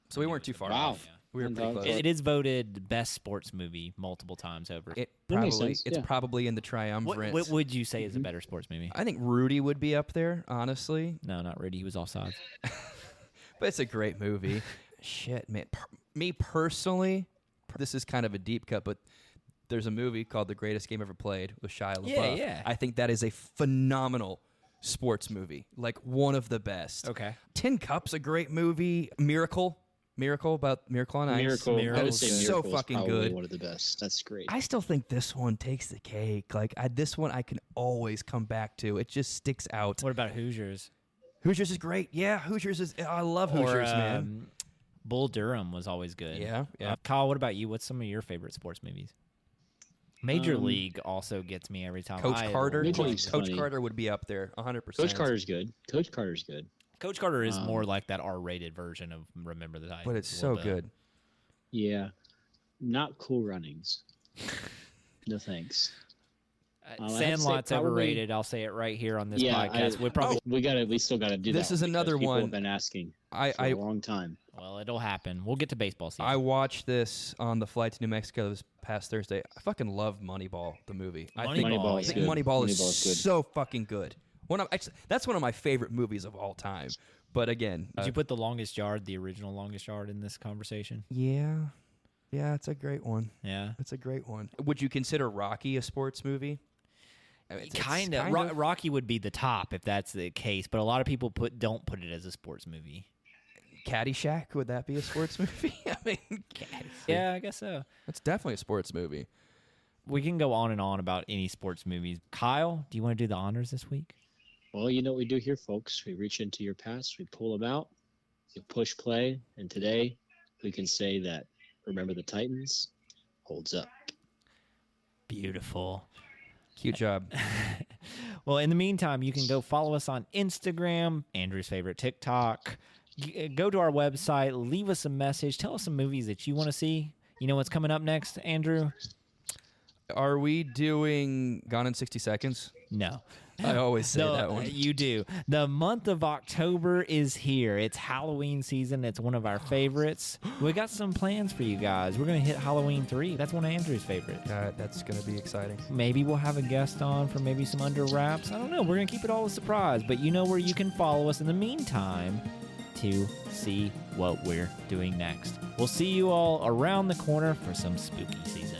So we weren't too far Wow. off. We were pretty And, close. It is voted best sports movie multiple times over. It That makes probably sense, it's yeah. probably in the triumvirate. What would you say is a better sports movie? I think Rudy would be up there, honestly. No, not Rudy. He was offsides. But it's a great movie. Shit, man. Me personally, this is kind of a deep cut, but there's a movie called The Greatest Game Ever Played with Shia LaBeouf. Yeah. I think that is a phenomenal sports movie, like one of the best. Okay. Tin Cup's a great movie. Miracle about Miracle on Ice. Miracle. Miracle. I That would is say so Miracle is fucking probably good. one of the best. That's great. I still think this one takes the cake. Like this one, I can always come back to. It just sticks out. What about Hoosiers? Hoosiers is great. Yeah, Hoosiers is. I love Hoosiers, man. Bull Durham was always good. Yeah, yeah. Kyle, what about you? What's some of your favorite sports movies? Major League also gets me every time. Coach Carter. Major Coach, League's Coach funny. Carter would be up there, 100%. Coach Carter's good. Coach Carter's good. Coach Carter is more like that R-rated version of Remember the Titans. But it's a so little bit. good. Yeah. Not Cool Runnings. No thanks. I have to say Sandlot's probably- overrated. I'll say it right here on this Yeah, podcast. We we still gotta do that. This is one another because people one- have been asking for I a long time. Well, it'll happen. We'll get to baseball season. I watched this on the flight to New Mexico this past Thursday. I fucking love Moneyball, the movie. I think Moneyball, is yeah. good. Moneyball is Moneyball is good. so fucking good. That's one of my favorite movies of all time. But again, Did you put The Longest Yard, the original Longest Yard, in this conversation? yeah, it's a great one. Yeah. It's a great one. Would you consider Rocky a sports movie? I mean, it's Kind of. Rocky would be the top if that's the case, but a lot of people don't put it as a sports movie. Caddyshack, would that be a sports movie? I mean, Yeah, I guess so. it's definitely a sports movie. We can go on and on about any sports movies. Kyle, do you want to do the honors this week? Well, you know what we do here, folks. We reach into your past, we pull them out, you push play, and today we can say that Remember the Titans holds up. Beautiful. Cute job. Well, in the meantime, you can go follow us on Instagram, Andrew's favorite TikTok. Go to our website, leave us a message, tell us some movies that you want to see. You know what's coming up next, Andrew? Are we doing Gone in 60 Seconds? No. I always say No, that one. You do. The month of October is here. It's Halloween season. It's one of our favorites. We got some plans for you guys. We're going to hit Halloween 3. That's one of Andrew's favorites. That's going to be exciting. Maybe we'll have a guest on for maybe some under wraps. I don't know. We're going to keep it all a surprise. But you know where you can follow us. In the meantime, to see what we're doing next. We'll see you all around the corner for some spooky season.